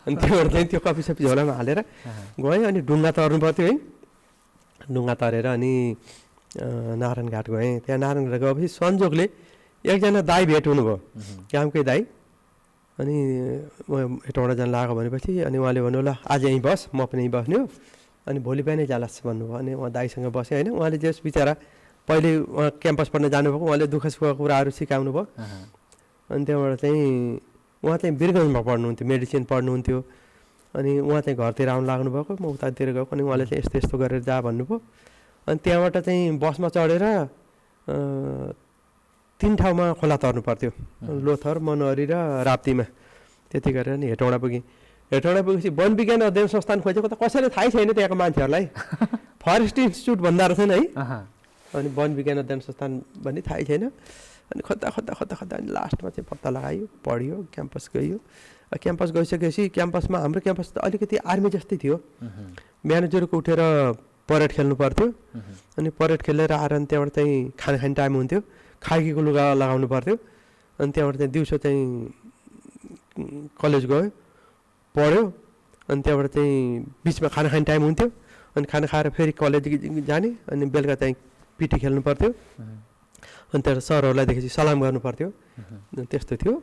अनि त्योबाट चाहिँ त्यो कपी सपी झोलामा हालेर गएँ। अनि ढुङ्गा तर्नु पर्थ्यो है। ढुङ्गा तरेर अनि नारायणघाट गएँ। त्यहाँ नारायणघाट गएपछि संजोगले एकजना दाइ भेट हुनुभयो, कामकै दाइ। अनि म हेटौँडा जान लाग्यो भनेपछि अनि उहाँले भन्नु ल आज यहीँ बस, म पनि यहीँ बस्ने हो। अनि भोलि बिहानै जालास् भन्नुभयो। अनि उहाँ दाइसँग बसेँ होइन। उहाँले जस बिचरा पहिले उहाँ क्याम्पस पढ्न जानुभएको, उहाँले दुःख सुखको कुराहरू सिकाउनु भयो। अनि त्यहाँबाट चाहिँ उहाँ चाहिँ वीरगन्जमा पढ्नुहुन्थ्यो, मेडिसिन पढ्नुहुन्थ्यो। अनि उहाँ चाहिँ घरतिर आउनु लाग्नुभएको, म उतातिर गएको। अनि उहाँले चाहिँ यस्तो यस्तो गरेर जा भन्नुभयो। अनि त्यहाँबाट चाहिँ बसमा चढेर 3 ठाउँमा खोला तर्नु पर्थ्यो, लोथर, मनहरी र राप्तीमा। त्यति गरेर नि हेटौँडा पुगेँ। हेटौँडा पुगेपछि वन विज्ञान अध्ययन संस्थान खोजेको त कसैले थाहै छैन त्यहाँको मान्छेहरूलाई। फरेस्ट इन्स्टिच्युट भन्दा रहेछन् है। अनि वन विज्ञान अध्ययन संस्थान भन्ने थाहै छैन। अनि खोज्दा अनि लास्टमा चाहिँ पत्ता लगायो, पढ्यो, क्याम्पस गयो। क्याम्पस गइसकेपछि क्याम्पसमा हाम्रो क्याम्पस त अलिकति आर्मी जस्तै थियो। बिहान जुरुको उठेर परेड खेल्नु पर्थ्यो। अनि परेड खेलेर आएर अनि त्यहाँबाट चाहिँ खाना खाने टाइम हुन्थ्यो, खाकीको लुगा लगाउनु पर्थ्यो। अनि त्यहाँबाट चाहिँ दिउँसो चाहिँ कलेज गयो, पढ्यो। अनि त्यहाँबाट चाहिँ बिचमा खाना खाने टाइम हुन्थ्यो। अनि खाना खाएर फेरि कलेज जाने। अनि बेलुका चाहिँ पिटी खेल्नु पर्थ्यो। अनि त्यहाँबाट सरहरूलाई देखेपछि सलाम गर्नु पर्थ्यो। त्यस्तो थियो,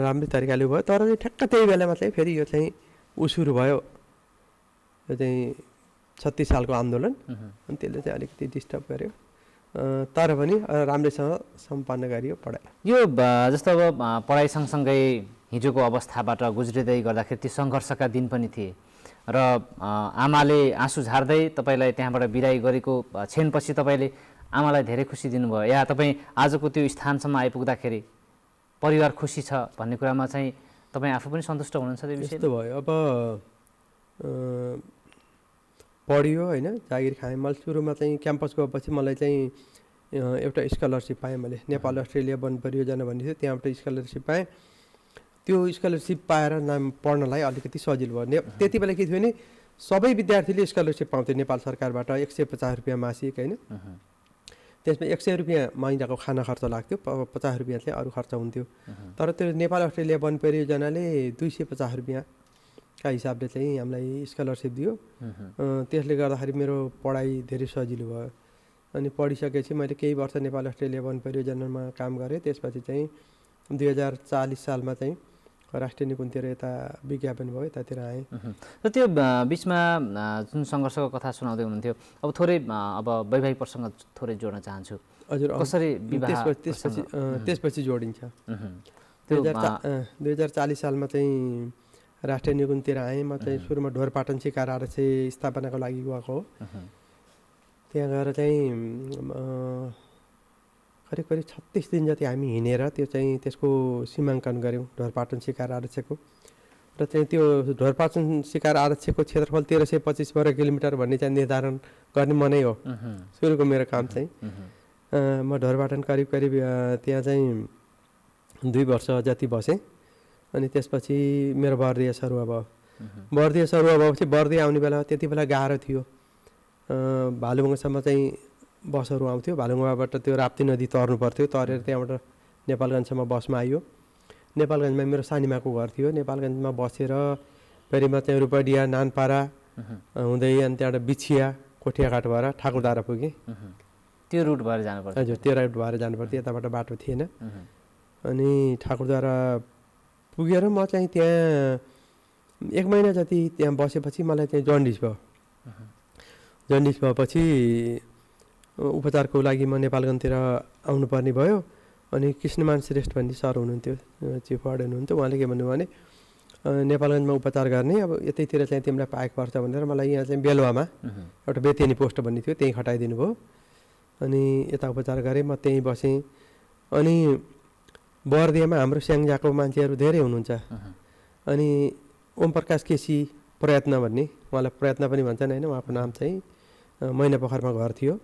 राम्रै तरिकाले भयो। तर चाहिँ ठ्याक्क त्यही बेलामा चाहिँ फेरि यो चाहिँ सुरु भयो, यो चाहिँ 36 सालको आन्दोलन। अनि त्यसले चाहिँ अलिकति डिस्टर्ब गर्यो। तर पनि राम्रैसँग सम्पन्न गरियो पढाइ। यो जस्तो अब पढाइ सँगसँगै हिजोको अवस्थाबाट गुज्रिँदै गर्दाखेरि ती सङ्घर्षका दिन पनि थिए र आमाले आँसु झार्दै तपाईँलाई त्यहाँबाट बिदाई गरेको क्षणपछि तपाईँले आमालाई धेरै खुसी दिनुभयो या तपाईँ आजको त्यो स्थानसम्म आइपुग्दाखेरि परिवार खुसी छ भन्ने कुरामा चाहिँ तपाईँ आफू पनि सन्तुष्ट हुनुहुन्छ त्यो विषय? यस्तो भयो, अब पढियो होइन, जागिर खाएँ। मैले सुरुमा चाहिँ क्याम्पस गएपछि मलाई चाहिँ एउटा स्कलरसिप पाएँ मैले, नेपाल अस्ट्रेलिया वन परियोजना भन्ने थियो, त्यहाँबाट स्कलरसिप पाएँ। त्यो स्कलरसिप पाएर नाम पढ्नलाई अलिकति सजिलो भयो। त्यति बेला के थियो भने सबै विद्यार्थीले स्कलरसिप पाउँथ्यो नेपाल सरकारबाट, 150 रुपियाँ मासिक होइन। त्यसमा 100 रुपियाँ महिनाको खाना खर्च लाग्थ्यो, 50 रुपियाँ चाहिँ अरू खर्च हुन्थ्यो। तर त्यो नेपाल अस्ट्रेलिया वन परियोजनाले 250 रुपियाँका हिसाबले चाहिँ हामीलाई स्कलरसिप दियो। त्यसले गर्दाखेरि मेरो पढाइ धेरै सजिलो भयो। अनि पढिसकेपछि मैले केही वर्ष नेपाल अस्ट्रेलिया वन परियोजनामा काम गरेँ। त्यसपछि चाहिँ 2040 सालमा चाहिँ राष्ट्रिय निकुञ्जतिर यता विज्ञापन भयो, यतातिर आएँ। र त्यो बिचमा जुन सङ्घर्षको कथा सुनाउँदै हुनुहुन्थ्यो, अब थोरै अब वैवाहिक प्रसङ्ग थोरै जोड्न चाहन्छु। हजुर, कसरी विवाह त्यसपछि जोडिन्छ। 2040 सालमा चाहिँ राष्ट्रिय निकुञ्जतिर आएँ। म चाहिँ सुरुमा ढोरपाटन सिकार आरक्ष स्थापनाको लागि गएको हो। त्यहाँ गएर चाहिँ करिब 36 दिन जति हामी हिँडेर त्यो चाहिँ त्यसको सीमाङ्कन गऱ्यौँ ढोरपाटन सिकार आरक्षको। र चाहिँ त्यो ढोरपाटन सिकार आरक्षको क्षेत्रफल 1325 वर्ग किलोमिटर भन्ने चाहिँ निर्धारण गर्ने मनै हो सुरुको मेरो काम चाहिँ। म ढोरपाटन करिब त्यहाँ चाहिँ 2 वर्ष जति बसेँ। अनि त्यसपछि मेरो बर्दिया सरुवा भयो। बर्दिया सरुवा भएपछि बर्दिया आउने बेला त्यति बेला गाह्रो थियो। भालुङसम्म चाहिँ बसहरू आउँथ्यो, भालुङबाट त्यो राप्ती नदी तर्नु पर्थ्यो, तरेर त्यहाँबाट नेपालगञ्जसम्म बसमा आइयो। नेपालगञ्जमा मेरो सानीमाको घर थियो। नेपालगञ्जमा बसेर फेरि म चाहिँ रूपडिया नानपारा हुँदै अनि त्यहाँबाट बिछिया कोठियाघाट भएर ठाकुरधारा पुगेँ। त्यो रुट भएर जानु पर्थ्यो? हजुर, त्यो रुट भएर जानु पर्थ्यो, यताबाट बाटो थिएन। अनि ठाकुरधारा पुगेर म चाहिँ त्यहाँ 1 महिना जति त्यहाँ बसेपछि मलाई चाहिँ जन्डिस भयो। जन्डिस भएपछि उपचारको लागि म नेपालगञ्जतिर आउनुपर्ने भयो। अनि कृष्णमान श्रेष्ठ भन्ने सर हुनुहुन्थ्यो, चिफ वार्डन हुनुहुन्थ्यो। उहाँले के भन्नुभयो भने नेपालगञ्जमा उपचार गर्ने, अब यतैतिर चाहिँ तिमीलाई पाएको पर्छ भनेर मलाई यहाँ चाहिँ बेलुवामा एउटा बेतेनी पोस्ट भन्ने थियो, त्यहीँ खटाइदिनु भयो। अनि यता उपचार गरेँ, म त्यहीँ बसेँ। अनि बर्दियामा हाम्रो स्याङ्जाको मान्छेहरू धेरै हुनुहुन्छ। अनि ओम प्रकाश केसी प्रयत्न भन्ने, उहाँलाई प्रयत्न पनि भन्छन् होइन, उहाँको नाम चाहिँ मैना पोखरमा घर थियो।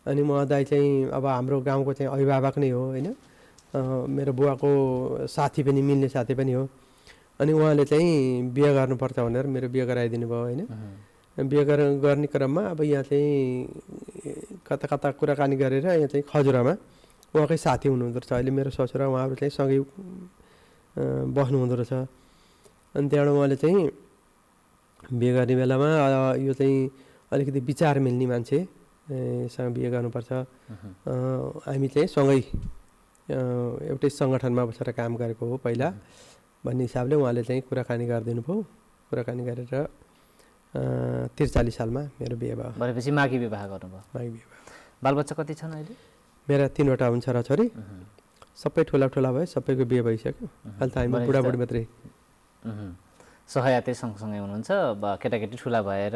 अनि म दाइ चाहिँ अब हाम्रो गाउँको चाहिँ अभिभावक नै हो होइन, मेरो बुवाको साथी पनि, मिल्ने साथी पनि हो। अनि उहाँले चाहिँ बिहे गर्नुपर्छ भनेर मेरो बिहे गराइदिनु भयो होइन। बिहे गर्ने क्रममा अब यहाँ चाहिँ कता कुराकानी गरेर यहाँ चाहिँ खजुरामा उहाँकै साथी हुनुहुँदो रहेछ। अहिले मेरो ससुरा उहाँहरू चाहिँ सँगै बस्नु हुँदो रहेछ। अनि त्यहाँबाट उहाँले चाहिँ बिहे गर्ने बेलामा यो चाहिँ अलिकति विचार मिल्ने मान्छेसँग बिहे गर्नुपर्छ, हामी चाहिँ सँगै एउटै सङ्गठनमा बसेर काम गरेको हो पहिला भन्ने हिसाबले उहाँले चाहिँ कुराकानी गरिदिनु भयो। कुराकानी गरेर 43 सालमा मेरो बिहे भयो। भनेपछि माघी विवाह गर्नुभयो? माघी विवाह। बालबच्चा कति छन् अहिले? मेरा 3वटा हुन् छोराछोरी, सबै ठुला भयो, सबैको बिहे भइसक्यो। अहिले त हामी बुढाबुढी मात्रै। सहयात्री सँगसँगै हुनुहुन्छ, केटाकेटी ठुला भएर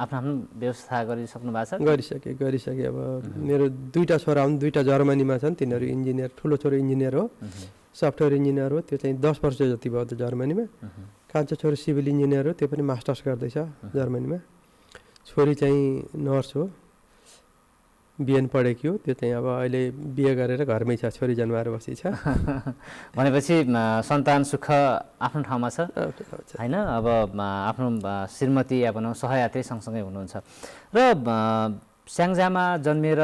आफ्नो व्यवस्था गरिसक्नु भएको छ? गरिसके। अब मेरो 2टा छोरा हुन्, 2टा जर्मनीमा छन्, तिनीहरू इन्जिनियर। ठुलो छोरो इन्जिनियर हो, सफ्टवेयर इन्जिनियर हो, त्यो चाहिँ 10 वर्ष जति भयो त जर्मनीमा। कान्छो छोरो सिभिल इन्जिनियर हो, त्यो पनि मास्टर्स गर्दैछ जर्मनीमा। छोरी चाहिँ नर्स हो, बिएन पढेकी हो, त्यो चाहिँ अब अहिले बिहे गरेर घरमै छ, छोरी जन्माएर बसी छ। भनेपछि सन्तान सुख आफ्नो ठाउँमा छ होइन। अब आफ्नो श्रीमती या भनौँ सहयात्री सँगसँगै हुनुहुन्छ र स्याङ्जामा जन्मिएर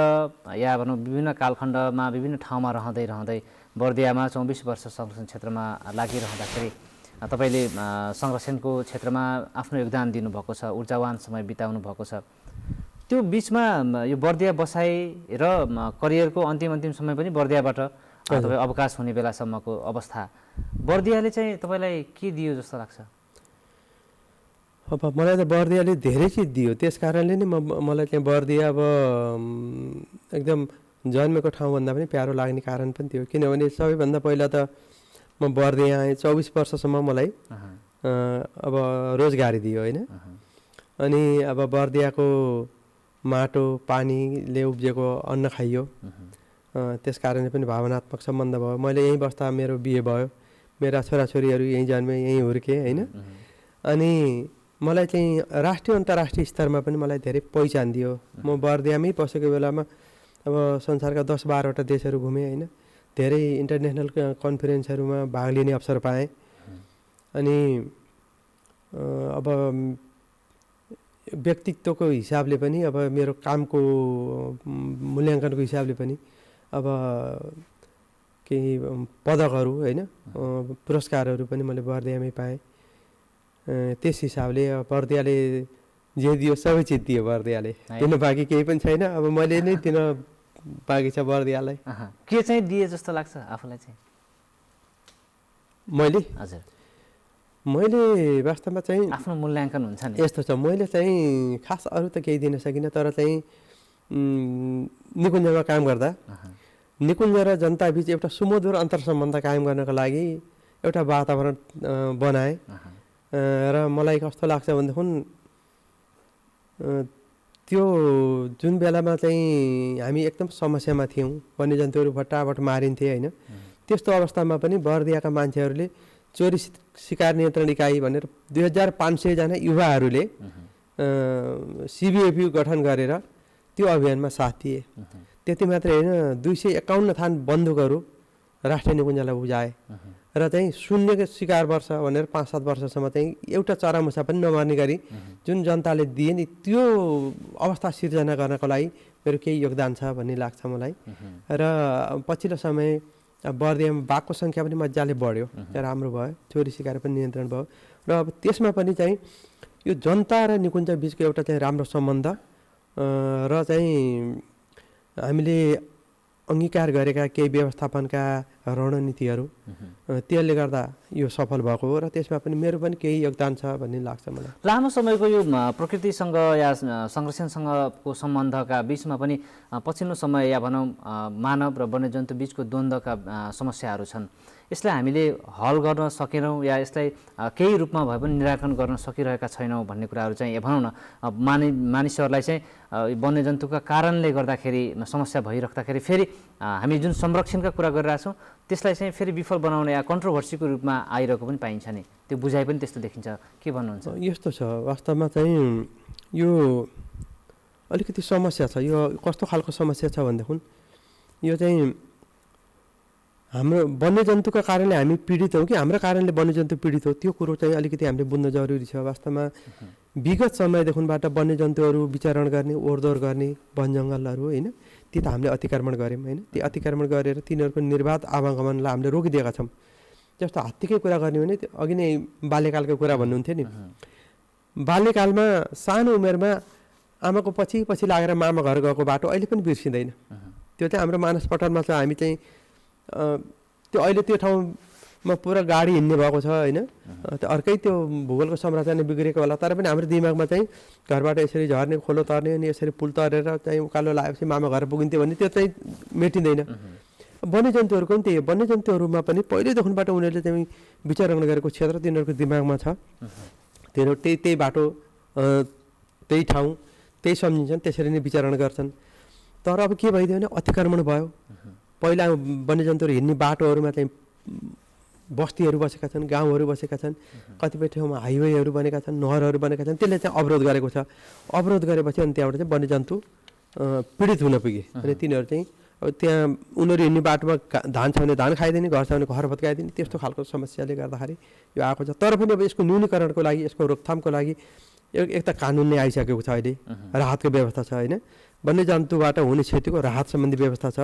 या भनौँ विभिन्न कालखण्डमा विभिन्न ठाउँमा रहँदै बर्दियामा 24 वर्ष संरक्षण क्षेत्रमा लागिरहँदाखेरि तपाईँले संरक्षणको क्षेत्रमा आफ्नो योगदान दिनुभएको छ, ऊर्जावान समय बिताउनु भएको छ। त्यो बिचमा यो बर्दिया बसाइ र करियरको अन्तिम समय पनि बर्दियाबाट तपाईँ अवकाश हुने बेलासम्मको अवस्था, बर्दियाले चाहिँ तपाईँलाई के दियो जस्तो लाग्छ? अब मलाई त बर्दियाले धेरै चिज दियो, त्यस कारणले नै मलाई चाहिँ बर्दिया अब एकदम जन्मेको ठाउँभन्दा पनि प्यारो लाग्ने कारण पनि थियो। किनभने सबैभन्दा पहिला त म बर्दिया आएँ, 24 वर्षसम्म मलाई अब रोजगारी दियो होइन। अनि अब बर्दियाको माटो पानीले उब्जेको अन्न खाइयो, त्यस कारणले पनि भावनात्मक सम्बन्ध भयो। मैले यहीँ बस्दा मेरो बिहे भयो, मेरा छोराछोरीहरू यहीँ जन्मे, यहीँ हुर्के होइन। अनि मलाई चाहिँ राष्ट्रिय अन्तर्राष्ट्रिय स्तरमा पनि मलाई धेरै पहिचान दियो। म बर्दियामै बसेको बेलामा अब संसारका 10-12वटा देशहरू घुमेँ होइन। धेरै इन्टरनेसनल कन्फरेन्सहरूमा भाग लिने अवसर पाएँ। अनि अब व्यक्तित्वको हिसाबले पनि, अब मेरो कामको मूल्याङ्कनको हिसाबले पनि अब केही पदकहरू होइन, पुरस्कारहरू पनि मैले बर्दियामै पाएँ। त्यस हिसाबले बर्दियाले जे दियो सबै चिज दियो बर्दियाले, दिन बाँकी केही पनि छैन। अब मैले नै दिन बाँकी छ बर्दियालाई। के चाहिँ दिए जस्तो लाग्छ आफूलाई चाहिँ? मैले हजुर मैले वास्तवमा चाहिँ आफ्नो मूल्याङ्कन हुन्छ नि यस्तो छ, मैले चाहिँ खास अरू त केही दिन सकिनँ, तर चाहिँ निकुञ्जमा काम गर्दा निकुञ्ज र जनताबीच एउटा सुमधुर अन्तर्सम्बन्ध कायम गर्नको लागि एउटा वातावरण बनाएँ। र मलाई कस्तो लाग्छ भनेदेखि त्यो जुन बेलामा चाहिँ हामी एकदम समस्यामा थियौँ, वन्यजन्तुहरू भट्टाभट मारिन्थे होइन, त्यस्तो अवस्थामा पनि बर्दियाका मान्छेहरूले चोरी शिकार नियन्त्रण इकाइ भनेर 2500 जना युवाहरूले CBFU गठन गरेर त्यो अभियानमा साथ दिए। त्यति मात्रै होइन, 251 थान बन्दुकहरू राष्ट्रिय निकुञ्जलाई बुझाए र चाहिँ शून्य शिकार वर्ष भनेर 5-7 वर्षसम्म चाहिँ एउटा चरामुसा पनि नमर्ने गरी जुन जनताले दिए नि, त्यो अवस्था सिर्जना गर्नको लागि मेरो केही योगदान छ भन्ने लाग्छ मलाई। र पछिल्लो समय बर्दियामा बाघको सङ्ख्या पनि मजाले बढ्यो, राम्रो भयो, चोरी शिकार पनि नियन्त्रण भयो। र अब त्यसमा पनि चाहिँ यो जनता र निकुञ्ज बिचको एउटा चाहिँ राम्रो सम्बन्ध र चाहिँ हामीले अङ्गीकार गरेका केही व्यवस्थापनका रणनीतिहरू त्यसले गर्दा यो सफल भएको हो। र त्यसमा पनि मेरो पनि केही योगदान छ भन्ने लाग्छ मलाई। लामो समयको यो प्रकृतिसँग या संरक्षणसँगको सम्बन्धका बिचमा पनि पछिल्लो समय या भनौँ मानव र वन्यजन्तु बिचको द्वन्द्वका समस्याहरू छन्। यसलाई हामीले हल गर्न सकेनौँ या यसलाई केही रूपमा भए पनि निराकरण गर्न सकिरहेका छैनौँ भन्ने कुराहरू चाहिँ भनौँ न, मानिसहरूलाई चाहिँ वन्यजन्तुका कारणले गर्दाखेरि समस्या भइराख्दाखेरि फेरि हामी जुन संरक्षणका कुरा गरिरहेछौँ त्यसलाई चाहिँ फेरि विफल बनाउने या कन्ट्रोभर्सीको रूपमा आइरहेको पनि पाइन्छ नि, त्यो बुझाइ पनि त्यस्तो देखिन्छ। के भन्नुहुन्छ? यस्तो छ, वास्तवमा चाहिँ यो अलिकति समस्या छ। यो कस्तो खालको समस्या छ भनेदेखि यो चाहिँ हाम्रो वन्यजन्तुका कारणले हामी पीडित हौँ कि हाम्रो कारणले वन्यजन्तु पीडित हो, त्यो कुरो चाहिँ अलिकति हामीले बुझ्न जरुरी छ। वास्तवमा विगत समयदेखिबाट वन्यजन्तुहरू विचरण गर्ने, ओहोरदोहोर गर्ने वन जङ्गलहरू होइन, ती त हामीले अतिक्रमण गऱ्यौँ होइन। ती अतिक्रमण गरेर तिनीहरूको निर्वाध आवागमनलाई हामीले रोकिदिएका छौँ। जस्तो हात्तीकै कुरा गर्ने भने अघि नै बाल्यकालको कुरा भन्नुहुन्थ्यो नि, बाल्यकालमा सानो उमेरमा आमाको पछि पछि लागेर मामा घर गएको बाटो अहिले पनि बिर्सिँदैन। त्यो चाहिँ हाम्रो मानस पटलमा छ। हामी चाहिँ त्यो अहिले त्यो ठाउँमा पुरा गाडी हिँड्ने भएको छ होइन, अर्कै त्यो भूगोलको संरचना बिग्रेको होला, तर पनि हाम्रो दिमागमा चाहिँ घरबाट यसरी झर्ने, खोलो तर्ने अनि यसरी पुल तरेर चाहिँ उकालो लागेपछि मामा घर पुगिन्थ्यो भने त्यो चाहिँ मेटिँदैन। वन्यजन्तुहरूको पनि त्यही हो, वन्यजन्तुहरूमा पनि पहिल्यैदेखिबाट उनीहरूले चाहिँ विचरण गरेको क्षेत्र तिनीहरूको दिमागमा छ। तिनीहरू त्यही बाटो, त्यही ठाउँ, त्यही सम्झिन्छन्, त्यसरी नै विचरण गर्छन्। तर अब के भइदियो भने अतिक्रमण भयो। पहिला वन्यजन्तुहरू हिँड्ने बाटोहरूमा चाहिँ बस्तीहरू बसेका छन्, गाउँहरू बसेका छन्, कतिपय ठाउँमा हाइवेहरू बनेका छन्, नहरहरू बनेका छन्, त्यसले चाहिँ अवरोध गरेको छ। अवरोध गरेपछि अनि त्यहाँबाट चाहिँ वन्यजन्तु पीडित हुन पुगे। अनि तिनीहरू चाहिँ अब त्यहाँ उनीहरू हिँड्ने बाटोमा धान छ भने धान खाइदिने, घर छ भने घर भत्काइदिने, त्यस्तो खालको समस्याले गर्दाखेरि यो आएको छ। तर पनि अब यसको न्यूनीकरणको लागि, यसको रोकथामको लागि एक त कानुन नै आइसकेको छ, अहिले राहतको व्यवस्था छ होइन, वन्यजन्तुबाट हुने क्षतिको राहत सम्बन्धी व्यवस्था छ।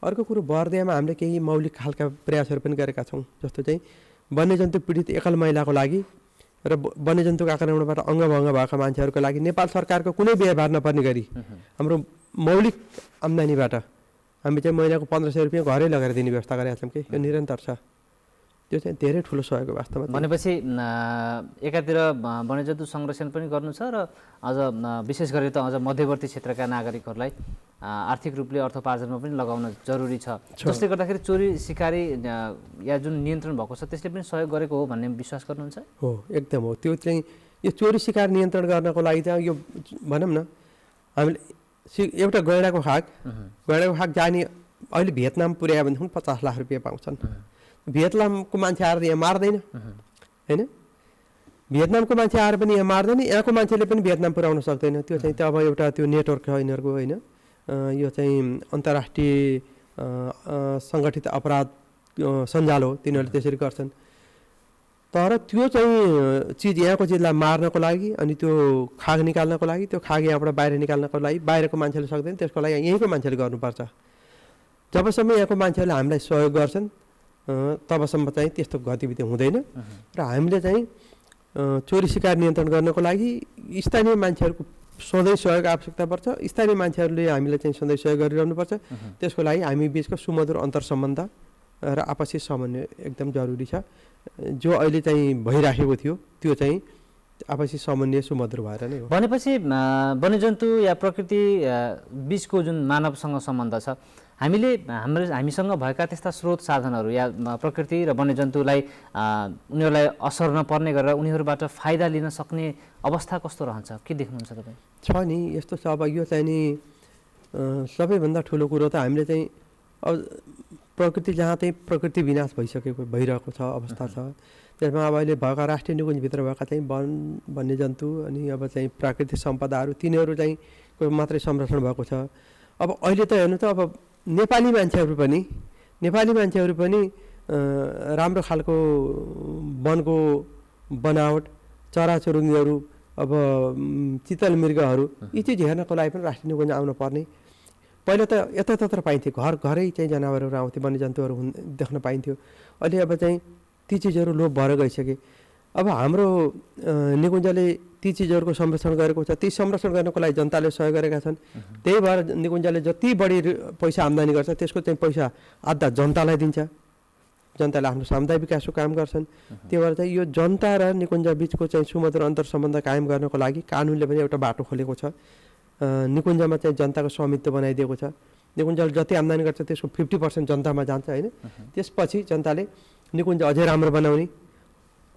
अर्को कुरो, बर्दियामा हामीले केही मौलिक खालका प्रयासहरू पनि गरेका छौँ। जस्तो चाहिँ वन्यजन्तु पीडित एकल महिलाको लागि र वन्यजन्तुको आक्रमणबाट अङ्गभङ्ग भएका मान्छेहरूको लागि नेपाल सरकारको कुनै व्यवहार नपर्ने गरी हाम्रो मौलिक आम्दानीबाट हामी चाहिँ महिनाको 1500 रुपियाँ घरै लगेर दिने व्यवस्था गरेका छौँ कि यो निरन्तर छ। त्यो चाहिँ धेरै ठुलो सहयोग हो वास्तवमा। भनेपछि एकातिर वन्यजन्तु संरक्षण पनि गर्नु छ र अझ विशेष गरी त अझ मध्यवर्ती क्षेत्रका नागरिकहरूलाई आर्थिक रूपले अर्थोपार्जनमा पनि लगाउन जरुरी छ, जसले गर्दाखेरि चोरी सिकारी या जुन नियन्त्रण भएको छ त्यसले पनि सहयोग गरेको हो भन्ने विश्वास गर्नुहुन्छ? हो, एकदम हो। त्यो चाहिँ यो चोरी सिकार नियन्त्रण गर्नको लागि चाहिँ यो भनौँ न हामीले एउटा गैँडाको खाक जाने अहिले भियतनाम पुर्यायो भनेदेखि 50 लाख रुपियाँ पाउँछन्। भियतनामको मान्छे आएर यहाँ मार्दैन होइन, भियतनामको मान्छे आएर पनि यहाँ मार्दैन, यहाँको मान्छेले पनि भियतनाम पुर्याउन सक्दैन। त्यो चाहिँ त अब एउटा त्यो नेटवर्क छ यिनीहरूको होइन। यो चाहिँ अन्तर्राष्ट्रिय सङ्गठित अपराध सञ्जाल हो, तिनीहरूले त्यसरी गर्छन्। तर त्यो चाहिँ चिज यहाँको चिजलाई मार्नको लागि अनि त्यो खाग निकाल्नको लागि, त्यो खाग यहाँबाट बाहिर निकाल्नको लागि बाहिरको मान्छेले सक्दैन, त्यसको लागि यहीँको मान्छेले गर्नुपर्छ। जबसम्म यहाँको मान्छेहरूले हामीलाई सहयोग गर्छन् तबसम्म चाहिँ त्यस्तो गतिविधि हुँदैन। र हामीले चाहिँ चोरी सिकार नियन्त्रण गर्नको लागि स्थानीय मान्छेहरूको सधैँ सहयोग आवश्यकता पर्छ। स्थानीय मान्छेहरूले हामीलाई चाहिँ सधैँ सहयोग गरिरहनुपर्छ। त्यसको लागि हामी बिचको सुमधुर अन्तर्सम्बन्ध र आपसी समन्वय एकदम जरुरी छ। जो अहिले चाहिँ भइराखेको थियो त्यो चाहिँ आपसी समन्वय सुमधुर भएर नै हो। भनेपछि वन्यजन्तु या प्रकृति बिचको जुन मानवसँग सम्बन्ध छ, हामीसँग भएका त्यस्ता स्रोत साधनहरू या प्रकृति र वन्यजन्तुलाई उनीहरूलाई असर नपर्ने गरेर उनीहरूबाट फाइदा लिन सक्ने अवस्था कस्तो रहन्छ, के देख्नुहुन्छ तपाईँ? छ नि, यस्तो छ। अब यो चाहिँ नि सबैभन्दा ठुलो कुरो त हामीले चाहिँ अब प्रकृति जहाँ चाहिँ प्रकृति विनाश भइरहेको छ अवस्था छ, त्यसमा अब अहिले भएका राष्ट्रिय निकुञ्जभित्र भएका चाहिँ वन्यजन्तु अनि अब चाहिँ प्राकृतिक सम्पदाहरू तिनीहरू चाहिँ मात्रै संरक्षण भएको छ। अब अहिले त हेर्नु त अब नेपाली मान्छेहरू पनि राम्रो खालको वनको बनावट, चराचुरुङ्गीहरू, अब चितल मृगहरू यी चिज हेर्नको लागि पनि राष्ट्रिय निकुञ्ज आउनु पर्ने। पहिला त यतातत्र पाइन्थ्यो, घरै चाहिँ जनावरहरू आउँथे, वन्यजन्तुहरू देख्न पाइन्थ्यो। अहिले अब चाहिँ ती चिजहरू लोप भएर गइसके। अब हाम्रो निकुञ्जले ती चिजहरूको संरक्षण गरेको छ, ती संरक्षण गर्नको लागि जनताले सहयोग गरेका छन्। त्यही भएर निकुञ्जले जति बढी पैसा आम्दानी गर्छ त्यसको चाहिँ पैसा आधा जनतालाई दिन्छ। जनताले आफ्नो सामुदायिक विकासको काम गर्छन्। त्यही भएर चाहिँ यो जनता र निकुञ्ज बिचको चाहिँ सुमधुर अन्तर्सम्बन्ध कायम गर्नको लागि कानुनले पनि एउटा बाटो खोलेको छ। निकुञ्जमा चाहिँ जनताको स्वामित्व बनाइदिएको छ। निकुञ्जले जति आम्दानी गर्छ त्यसको 50% जनतामा जान्छ होइन। त्यसपछि जनताले निकुञ्ज अझै राम्रो बनाउने,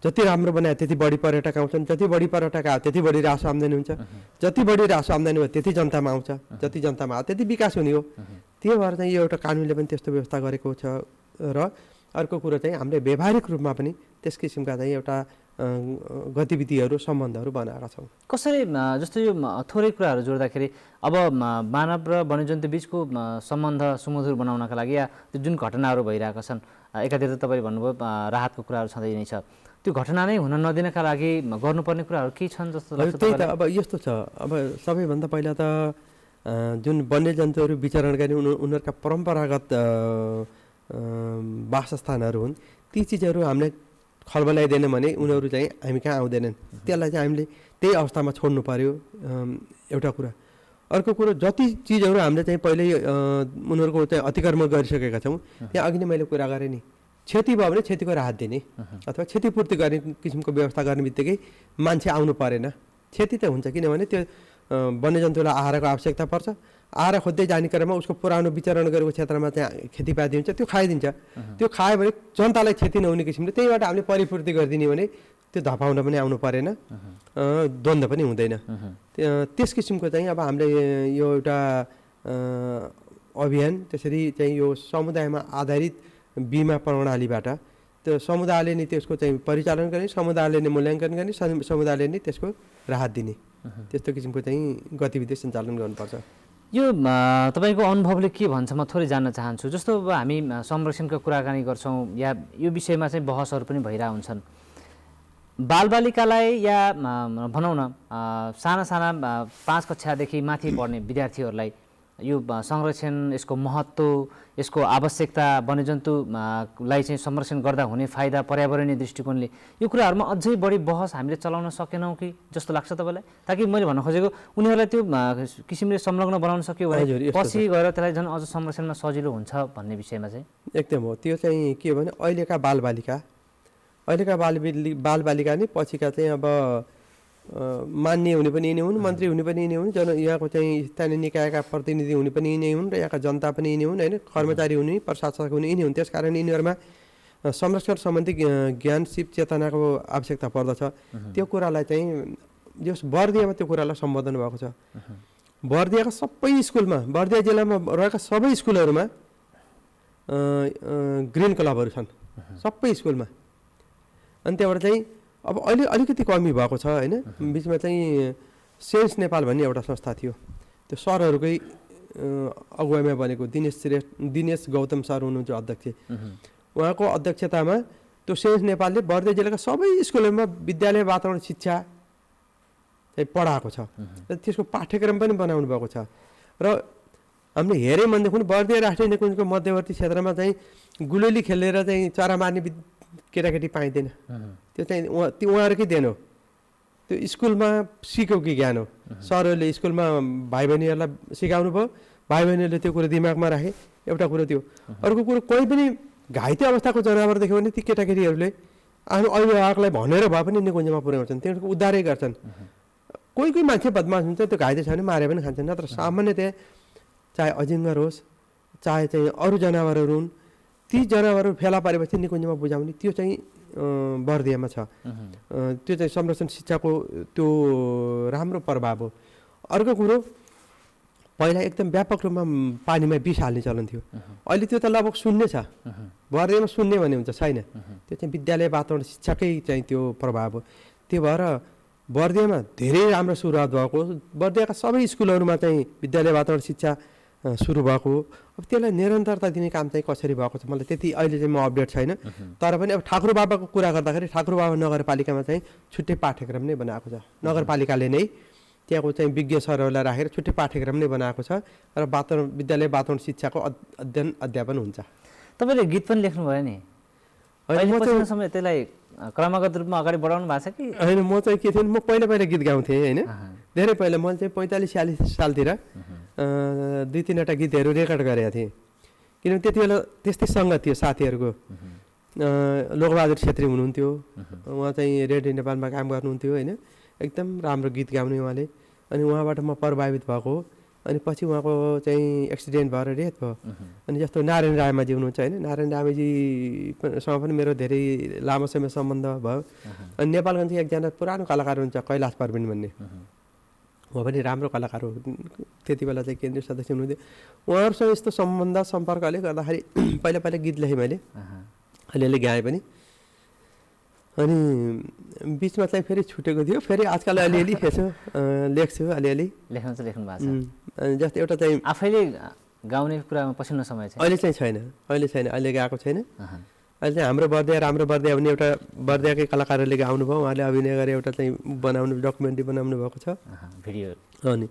जति राम्रो बनायो त्यति बढी पर्यटक आउँछन्, जति बढी पर्यटक आयो त्यति बढी राजस्व आम्दानी हुन्छ, जति बढी राजस्व आम्दानी भयो त्यति जनतामा आउँछ, जति जनतामा आयो त्यति विकास हुने हो। त्यही भएर चाहिँ यो एउटा कानुनले पनि त्यस्तो व्यवस्था गरेको छ। र अर्को कुरो चाहिँ हामीले व्यावहारिक रूपमा पनि त्यस किसिमका चाहिँ एउटा गतिविधिहरू सम्बन्धहरू बनाएका छौँ। कसरी जस्तो यो थोरै कुराहरू जोड्दाखेरि अब मानव र वन्यजन्तु बिचको सम्बन्ध सुमधुर बनाउनका लागि या त्यो जुन घटनाहरू भइरहेका छन्, एकातिर तपाईँले भन्नुभयो राहतको कुराहरू छँदै नै छ, त्यो घटना नै हुन नदिनका लागि गर्नुपर्ने कुराहरू के छन् जस्तो लाग्छ? त्यही त अब यस्तो छ। अब सबैभन्दा पहिला त जुन वन्यजन्तुहरू विचरण गर्ने उनीहरूका परम्परागत वासस्थानहरू हुन्, ती चिजहरू हामीले खलबलाइदिएन भने उनीहरू चाहिँ हामी कहाँ आउँदैनन्। त्यसलाई चाहिँ हामीले त्यही अवस्थामा छोड्नु पर्यो, एउटा कुरा। अर्को कुरो, जति चिजहरू हामीले चाहिँ पहिल्यै उनीहरूको चाहिँ अतिक्रमण गरिसकेका छौँ, त्यहाँ अघि नै मैले कुरा गरेँ नि, क्षति भयो भने क्षतिको राहत दिने अथवा क्षतिपूर्ति गर्ने किसिमको व्यवस्था गर्ने बित्तिकै मान्छे आउनु परेन। क्षति त हुन्छ, किनभने त्यो वन्यजन्तुलाई आहारको आवश्यकता पर्छ। आहार खोज्दै जाने क्रममा उसको पुरानो विचरण गरेको क्षेत्रमा चाहिँ खेतीपाती हुन्छ, त्यो खाइदिन्छ। त्यो खायो भने जनतालाई क्षति नहुने किसिमले त्यहीबाट हामीले परिपूर्ति गरिदिने भने त्यो धपाउन पनि आउनु परेन, द्वन्द्व पनि हुँदैन। त्यस किसिमको चाहिँ अब हामीले यो एउटा अभियान त्यसरी चाहिँ यो समुदायमा आधारित बिमा प्रणालीबाट त्यो समुदायले नै त्यसको चाहिँ परिचालन गर्ने, समुदायले नै मूल्याङ्कन गर्ने, समुदायले नै त्यसको राहत दिने, त्यस्तो किसिमको चाहिँ गतिविधि सञ्चालन गर्नुपर्छ। यो तपाईँको अनुभवले के भन्छ म थोरै जान्न चाहन्छु। जस्तो अब हामी संरक्षणको कुराकानी गर्छौँ या यो विषयमा चाहिँ बहसहरू पनि भइरहेका हुन्छन्। बालबालिकालाई या भनौँ न साना 5 कक्षादेखि माथि पढ्ने विद्यार्थीहरूलाई यो संरक्षण, यसको महत्त्व, यसको आवश्यकता, वन्यजन्तुलाई चाहिँ संरक्षण गर्दा हुने फाइदा, पर्यावरणीय दृष्टिकोणले यो कुराहरूमा अझै बढी बहस हामीले चलाउन सकेनौँ कि जस्तो लाग्छ तपाईँलाई? ताकि मैले भन्न खोजेको उनीहरूलाई त्यो किसिमले संलग्न बनाउन सक्यो भने पछि गएर त्यसलाई झन् अझ संरक्षणमा सजिलो हुन्छ भन्ने विषयमा चाहिँ। एकदम हो। त्यो चाहिँ के हो भने अहिलेका बालबालिका अहिलेका बालबालिका नै पछिका चाहिँ अब मान्य हुने पनि यिनै हुन्, मन्त्री हुने पनि यिनै हुन्, यहाँको चाहिँ स्थानीय निकायका प्रतिनिधि हुने पनि यिनै हुन्, र यहाँका जनता पनि यिनै हुन् होइन, कर्मचारी हुने प्रशासक हुने यिनै हुन्। त्यसकारण यिनीहरूमा संरक्षण सम्बन्धी ज्ञान सिप चेतनाको आवश्यकता पर्दछ। त्यो कुरालाई चाहिँ जस बर्दियामा त्यो कुरालाई सम्बोधन भएको छ। बर्दियाका सबै स्कुलमा, बर्दिया जिल्लामा रहेका सबै स्कुलहरूमा ग्रिन क्लबहरू छन् सबै स्कुलमा। अनि त्यहाँबाट चाहिँ अब अहिले अलिकति कमी भएको छ होइन। बिचमा चाहिँ सेन्स नेपाल भन्ने एउटा संस्था थियो, त्यो सरहरूकै अगुवाईमा बनेको दिनेश गौतम सर हुनुहुन्छ अध्यक्ष। उहाँको अध्यक्षतामा त्यो सेन्स नेपालले बर्दिया जिल्लाका सबै स्कुलहरूमा विद्यालय वातावरण शिक्षा चाहिँ पढाएको छ र त्यसको पाठ्यक्रम पनि बनाउनु भएको छ। र हामीले हेऱ्यौँ भनेदेखि बर्दिया राष्ट्रिय निकुञ्जको मध्यवर्ती क्षेत्रमा चाहिँ गुलेली खेलेर चाहिँ चरा मार्ने केटाकेटी पाइँदैन। त्यो चाहिँ उहाँहरूकै देन हो, त्यो स्कुलमा सिकेको ज्ञान हो। सरहरूले स्कुलमा भाइ बहिनीहरूलाई सिकाउनु भयो, भाइ बहिनीहरूले त्यो कुरो दिमागमा राखे। एउटा कुरो त्यो। अर्को कुरो कोही पनि घाइते अवस्थाको जनावर देख्यो भने ती केटाकेटीहरूले आफ्नो अभिभावकलाई भनेर भए पनि निकुञ्जमा पुर्याउँछन्, तिनीहरूको उद्धारै गर्छन्। कोही कोही मान्छे बदमास हुन्छ, त्यो घाइते छ भने मारे पनि खान्छन्। नत्र सामान्यतया चाहे अजिङ्गर होस् चाहे चाहिँ अरू जनावरहरू हुन्, ती जनावरहरू फेला पारेपछि निकुञ्जमा बुझाउने त्यो चाहिँ बर्दियामा छ। त्यो चाहिँ संरक्षण शिक्षाको त्यो राम्रो प्रभाव हो। अर्को कुरो पहिला एकदम व्यापक रूपमा पानीमा विष हाल्ने चलन थियो, अहिले त्यो त लगभग शून्य छ। बर्दियामा शून्य भन्ने हुन्छ छैन, त्यो चाहिँ विद्यालय वातावरण शिक्षाकै चाहिँ त्यो प्रभाव हो। त्यो भएर बर्दियामा धेरै राम्रो सुरुवात भएको, बर्दियाका सबै स्कुलहरूमा चाहिँ विद्यालय वातावरण शिक्षा सुरु भएको। अब त्यसलाई निरन्तरता दिने काम चाहिँ कसरी भएको छ मलाई त्यति अहिले चाहिँ म अपडेट छैन। तर पनि अब ठाकुर बाबाको कुरा गर्दाखेरि ठाकुर बाबा नगरपालिकामा चाहिँ छुट्टै पाठ्यक्रम नै बनाएको छ। नगरपालिकाले नै त्यहाँको चाहिँ विज्ञ सरहरूलाई राखेर छुट्टै पाठ्यक्रम नै बनाएको छ र विद्यालय वातावरण शिक्षाको अध्ययन अध्यापन हुन्छ। तपाईँले गीत पनि लेख्नुभयो नि, पछिल्लो समय त्यसलाई क्रमागत रूपमा अगाडि बढाउनु भएको छ कि होइन? म चाहिँ के थिएँ, म पहिला गीत गाउँथेँ होइन, धेरै पहिला। मैले चाहिँ 45-46 सालतिर 2-3वटा गीतहरू रेकर्ड गरेका थिएँ। किनभने त्यति बेला त्यस्तै सङ्गत थियो साथीहरूको। लोकबहादुर छेत्री हुनुहुन्थ्यो, उहाँ चाहिँ रेडियो नेपालमा काम गर्नुहुन्थ्यो होइन, एकदम राम्रो गीत गाउने उहाँले। अनि उहाँबाट म प्रभावित भएको। अनि पछि उहाँको चाहिँ एक्सिडेन्ट भएर डेथ भयो। अनि जस्तो नारायण रायमाझी हुनुहुन्छ होइन, नारायण रायमाझीसँग पनि मेरो धेरै लामो समय सम्बन्ध भयो। अनि नेपालगञ्जको एकजना पुरानो कलाकार हुनुहुन्छ कैलाश परवीन भन्ने, उहाँ पनि राम्रो कलाकार हो, त्यति बेला चाहिँ केन्द्रीय सदस्य हुनुहुन्थ्यो। उहाँहरूसँग यस्तो सम्बन्ध सम्पर्कले गर्दाखेरि पहिला पहिला गीत लेखेँ मैले, अलिअलि गाएँ पनि। अनि बिचमा चाहिँ फेरि छुटेको थियो, फेरि आजकल अलिअलि लेख्छु अलिअलि। लेख्नु चाहिँ लेख्नु भएको छ। अनि जस्तो एउटा चाहिँ आफैले गाउने कुरामा पछिल्लो समय चाहिँ अहिले चाहिँ छैन, अहिले गएको छैन। अहिले चाहिँ हाम्रो बर्दिया राम्रो बर्दिया भन्ने एउटा बर्दियाकै कलाकारहरूले गाउनुभयो, उहाँले अभिनय गरेर एउटा चाहिँ डकुमेन्ट्री बनाउनु भएको छ भिडियो। अनि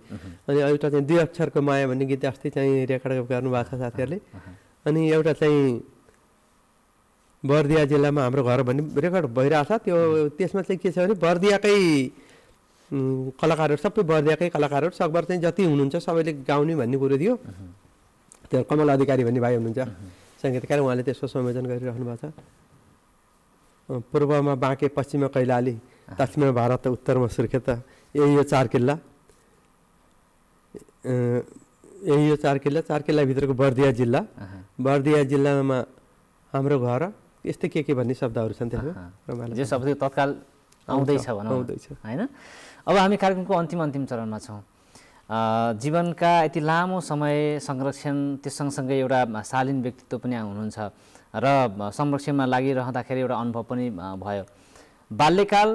एउटा चाहिँ 2 अक्षरको माया भन्ने गीत अस्ति चाहिँ रेकर्ड गर्नुभएको छ साथीहरूले। अनि एउटा चाहिँ बर्दिया जिल्लामा हाम्रो घर भन्ने रेकर्ड भइरहेछ। त्यसमा चाहिँ के छ भने बर्दियाकै कलाकारहरू, सबै बर्दियाकै कलाकारहरू सकभर चाहिँ जति हुनुहुन्छ सबैले गाउने भन्ने कुरो थियो। त्यो कमल अधिकारी भन्ने भाइ हुनुहुन्छ सङ्गीतकार, उहाँले त्यसको संयोजन गरिराख्नु भएको छ। पूर्वमा बाँके, पश्चिममा कैलाली, दक्षिणमा भारत, उत्तरमा सुर्खेत, यही यो 4 किल्ला। यही यो 4 किल्ला, 4 किल्लाभित्रको बर्दिया जिल्ला, बर्दिया जिल्लामा हाम्रो घर, यस्तै के भन्ने शब्दहरू छन् त्यसमा। जो शब्द तत्काल आउँदैछ भनौँ होइन। अब हामी कार्यक्रमको अन्तिम चरणमा छौँ। जीवनका यति लामो समय संरक्षण, त्यो सँगसँगै एउटा शालीन व्यक्तित्व पनि हुनुहुन्छ र संरक्षणमा लागिरहँदाखेरि एउटा अनुभव पनि भयो। बाल्यकाल,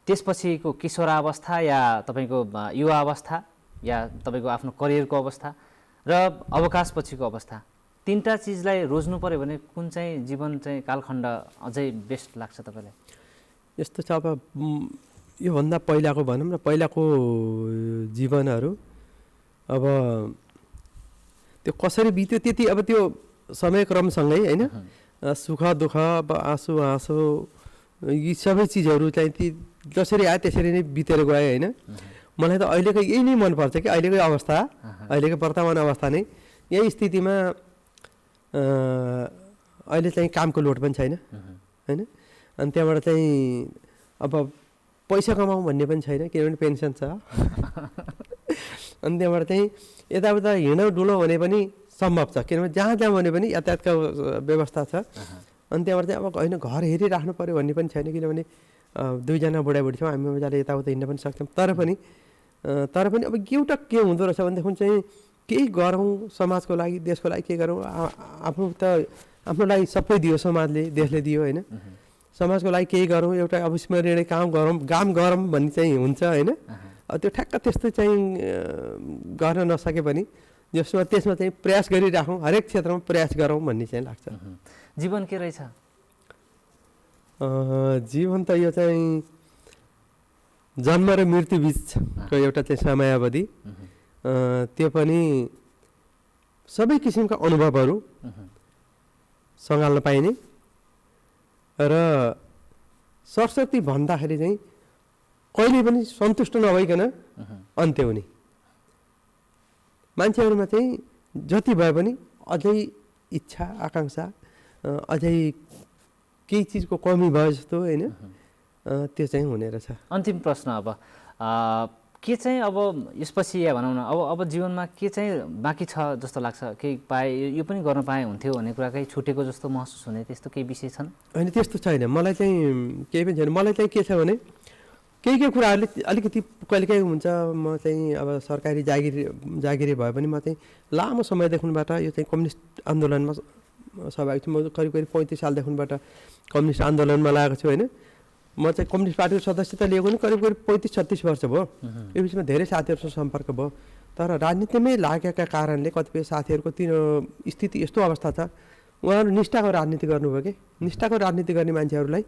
त्यसपछिको किशोरावस्था या तपाईँको युवा अवस्था या तपाईँको आफ्नो करियरको अवस्था र अवकाशपछिको अवस्था, 3टा चिजलाई रोज्नु पऱ्यो भने कुन चाहिँ जीवन चाहिँ कालखण्ड अझै बेस्ट लाग्छ तपाईँलाई? यस्तो छ, अब योभन्दा पहिलाको भनौँ न, पहिलाको जीवनहरू अब त्यो कसरी बित्यो त्यति, अब त्यो समयक्रमसँगै होइन, सुख दुःख, अब आँसु यी सबै चिजहरू चाहिँ ती जसरी आयो त्यसरी नै बितेर गयो होइन। मलाई त अहिलेको यही नै मनपर्छ कि अहिलेकै अवस्था, अहिलेको वर्तमान अवस्था नै यही स्थितिमा अहिले चाहिँ कामको लोड पनि छैन होइन। अनि त्यहाँबाट चाहिँ अब पैसा कमाउँ भन्ने पनि छैन किनभने पेन्सन छ अनि त्यहाँबाट चाहिँ यताउता हिँडौँ डुलौँ भने पनि सम्भव छ किनभने जहाँ जहाँ भने पनि यातायातको व्यवस्था छ अनि त्यहाँबाट चाहिँ अब होइन घर हेरिराख्नु पऱ्यो भन्ने पनि छैन किनभने दुईजना बुढाबुढी छौँ हामी मजाले यताउता हिँड्न पनि सक्छौँ तर पनि अब एउटा के हुँदो रहेछ भनेदेखि चाहिँ केही गरौँ समाजको लागि देशको लागि के गरौँ आफ्नो लागि सबै दियो समाजले देशले दियो होइन समाजको लागि केही गरौँ एउटा अविस्मरणीय काम गरौँ भन्ने चाहिँ हुन्छ होइन त्यो ठ्याक्क त्यस्तो चाहिँ गर्न नसके पनि त्यसमा चाहिँ प्रयास गरिराखौँ हरेक क्षेत्रमा प्रयास गरौँ भन्ने चाहिँ लाग्छ। जीवन के रहेछ? जीवन त यो चाहिँ जन्म र मृत्यु बिचको एउटा चाहिँ समयावधि त्यो पनि सबै किसिमका अनुभवहरू सँगाल्न पाइने र सरस्वती भन्दाखेरि चाहिँ कहिले पनि सन्तुष्ट नभइकन अन्त्य हुने मान्छेहरूमा चाहिँ जति भए पनि अझै इच्छा आकाङ्क्षा अझै केही चिजको कमी भयो जस्तो होइन त्यो चाहिँ हुने रहेछ। अन्तिम प्रश्न अब के चाहिँ अब यसपछि या भनौँ न अब जीवनमा के चाहिँ बाँकी छ जस्तो लाग्छ? केही पाए यो पनि गर्न पाए हुन्थ्यो भन्ने कुरा केही छुटेको जस्तो महसुस हुने त्यस्तो केही विषय छन्? होइन त्यस्तो छैन मलाई चाहिँ केही पनि छैन। मलाई चाहिँ के छ भने केही कुराहरूले अलिकति कहिलेकाहीँ हुन्छ म चाहिँ अब सरकारी जागिरी भए पनि म चाहिँ लामो समयदेखिबाट यो चाहिँ कम्युनिस्ट आन्दोलनमा सहभागी छु। म करिब 35 सालदेखिबाट कम्युनिस्ट आन्दोलनमा लागेको छु होइन। म चाहिँ कम्युनिस्ट पार्टीको सदस्यता लिएको पनि करिब 35-36 वर्ष भयो। यो बिचमा धेरै साथीहरूसँग सम्पर्क भयो तर राजनीतिमै लागेका कारणले कतिपय साथीहरूको स्थिति यस्तो अवस्था छ उहाँहरू निष्ठाको राजनीति गर्नुभयो कि निष्ठाको राजनीति गर्ने मान्छेहरूलाई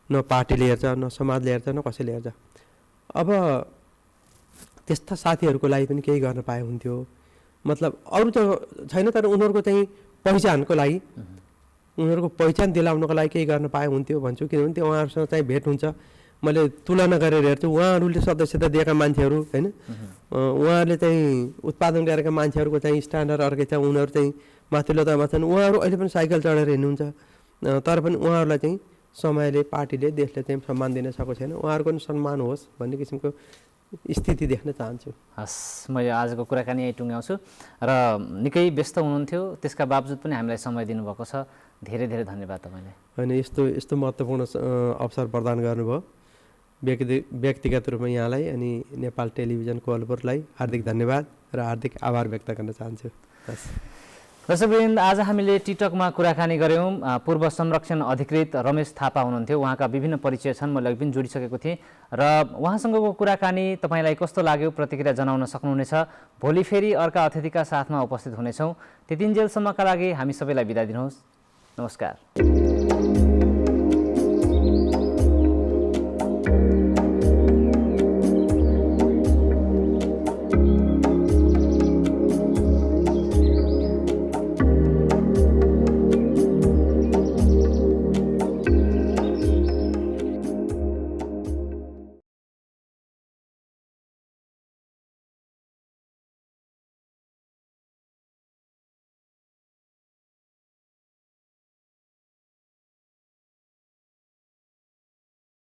न पार्टीले हेर्छ न समाजले हेर्छ न कसैले हेर्छ। अब त्यस्ता साथीहरूको लागि पनि केही गर्न पाए हुन्थ्यो मतलब अरू त छैन तर उनीहरूको चाहिँ पहिचानको लागि उनीहरूको पहिचान दिलाउनको लागि केही गर्न पाए हुन्थ्यो भन्छु किनभने त्यो उहाँहरूसँग चाहिँ भेट हुन्छ। मैले तुलना गरेर हेर्छु उहाँहरूले सदस्यता दिएका मान्छेहरू होइन उहाँहरूले चाहिँ उत्पादन गरेका मान्छेहरूको चाहिँ स्ट्यान्डर्ड अर्कै छ। उनीहरू चाहिँ माथिल्लो तहमा छन् उहाँहरू अहिले पनि साइकल चढेर हिँड्नुहुन्छ तर पनि उहाँहरूलाई चाहिँ समयले पार्टीले देशले चाहिँ सम्मान दिन सकेको छैन। उहाँहरूको पनि सम्मान होस् भन्ने किसिमको स्थिति देख्न चाहन्छु। हस् म यो आजको कुराकानी यही टुङ्ग्याउँछु र निकै व्यस्त हुनुहुन्थ्यो त्यसका बावजुद पनि हामीलाई समय दिनुभएको छ। धेरै धेरै धन्यवाद तपाईँले। होइन यस्तो महत्त्वपूर्ण अवसर प्रदान गर्नुभयो व्यक्तिगत रूपमा यहाँलाई अनि नेपाल टेलिभिजन कोलपुरलाई हार्दिक धन्यवाद र हार्दिक आभार व्यक्त गर्न चाहन्छु। हस् दर्शकवृन्द आज हामीले टिकटकमा कुराकानी गऱ्यौँ। पूर्व संरक्षण अधिकृत रमेश थापा हुनुहुन्थ्यो। उहाँका विभिन्न परिचय छन् मैले अघि पनि जोडिसकेको थिएँ र उहाँसँगको कुराकानी तपाईँलाई कस्तो लाग्यो प्रतिक्रिया जनाउन सक्नुहुनेछ। भोलि फेरि अर्का अतिथिका साथमा उपस्थित हुनेछौँ। त्यतिन्जेलसम्मका लागि हामी सबैलाई बिदा दिनुहोस्। नमस्कार।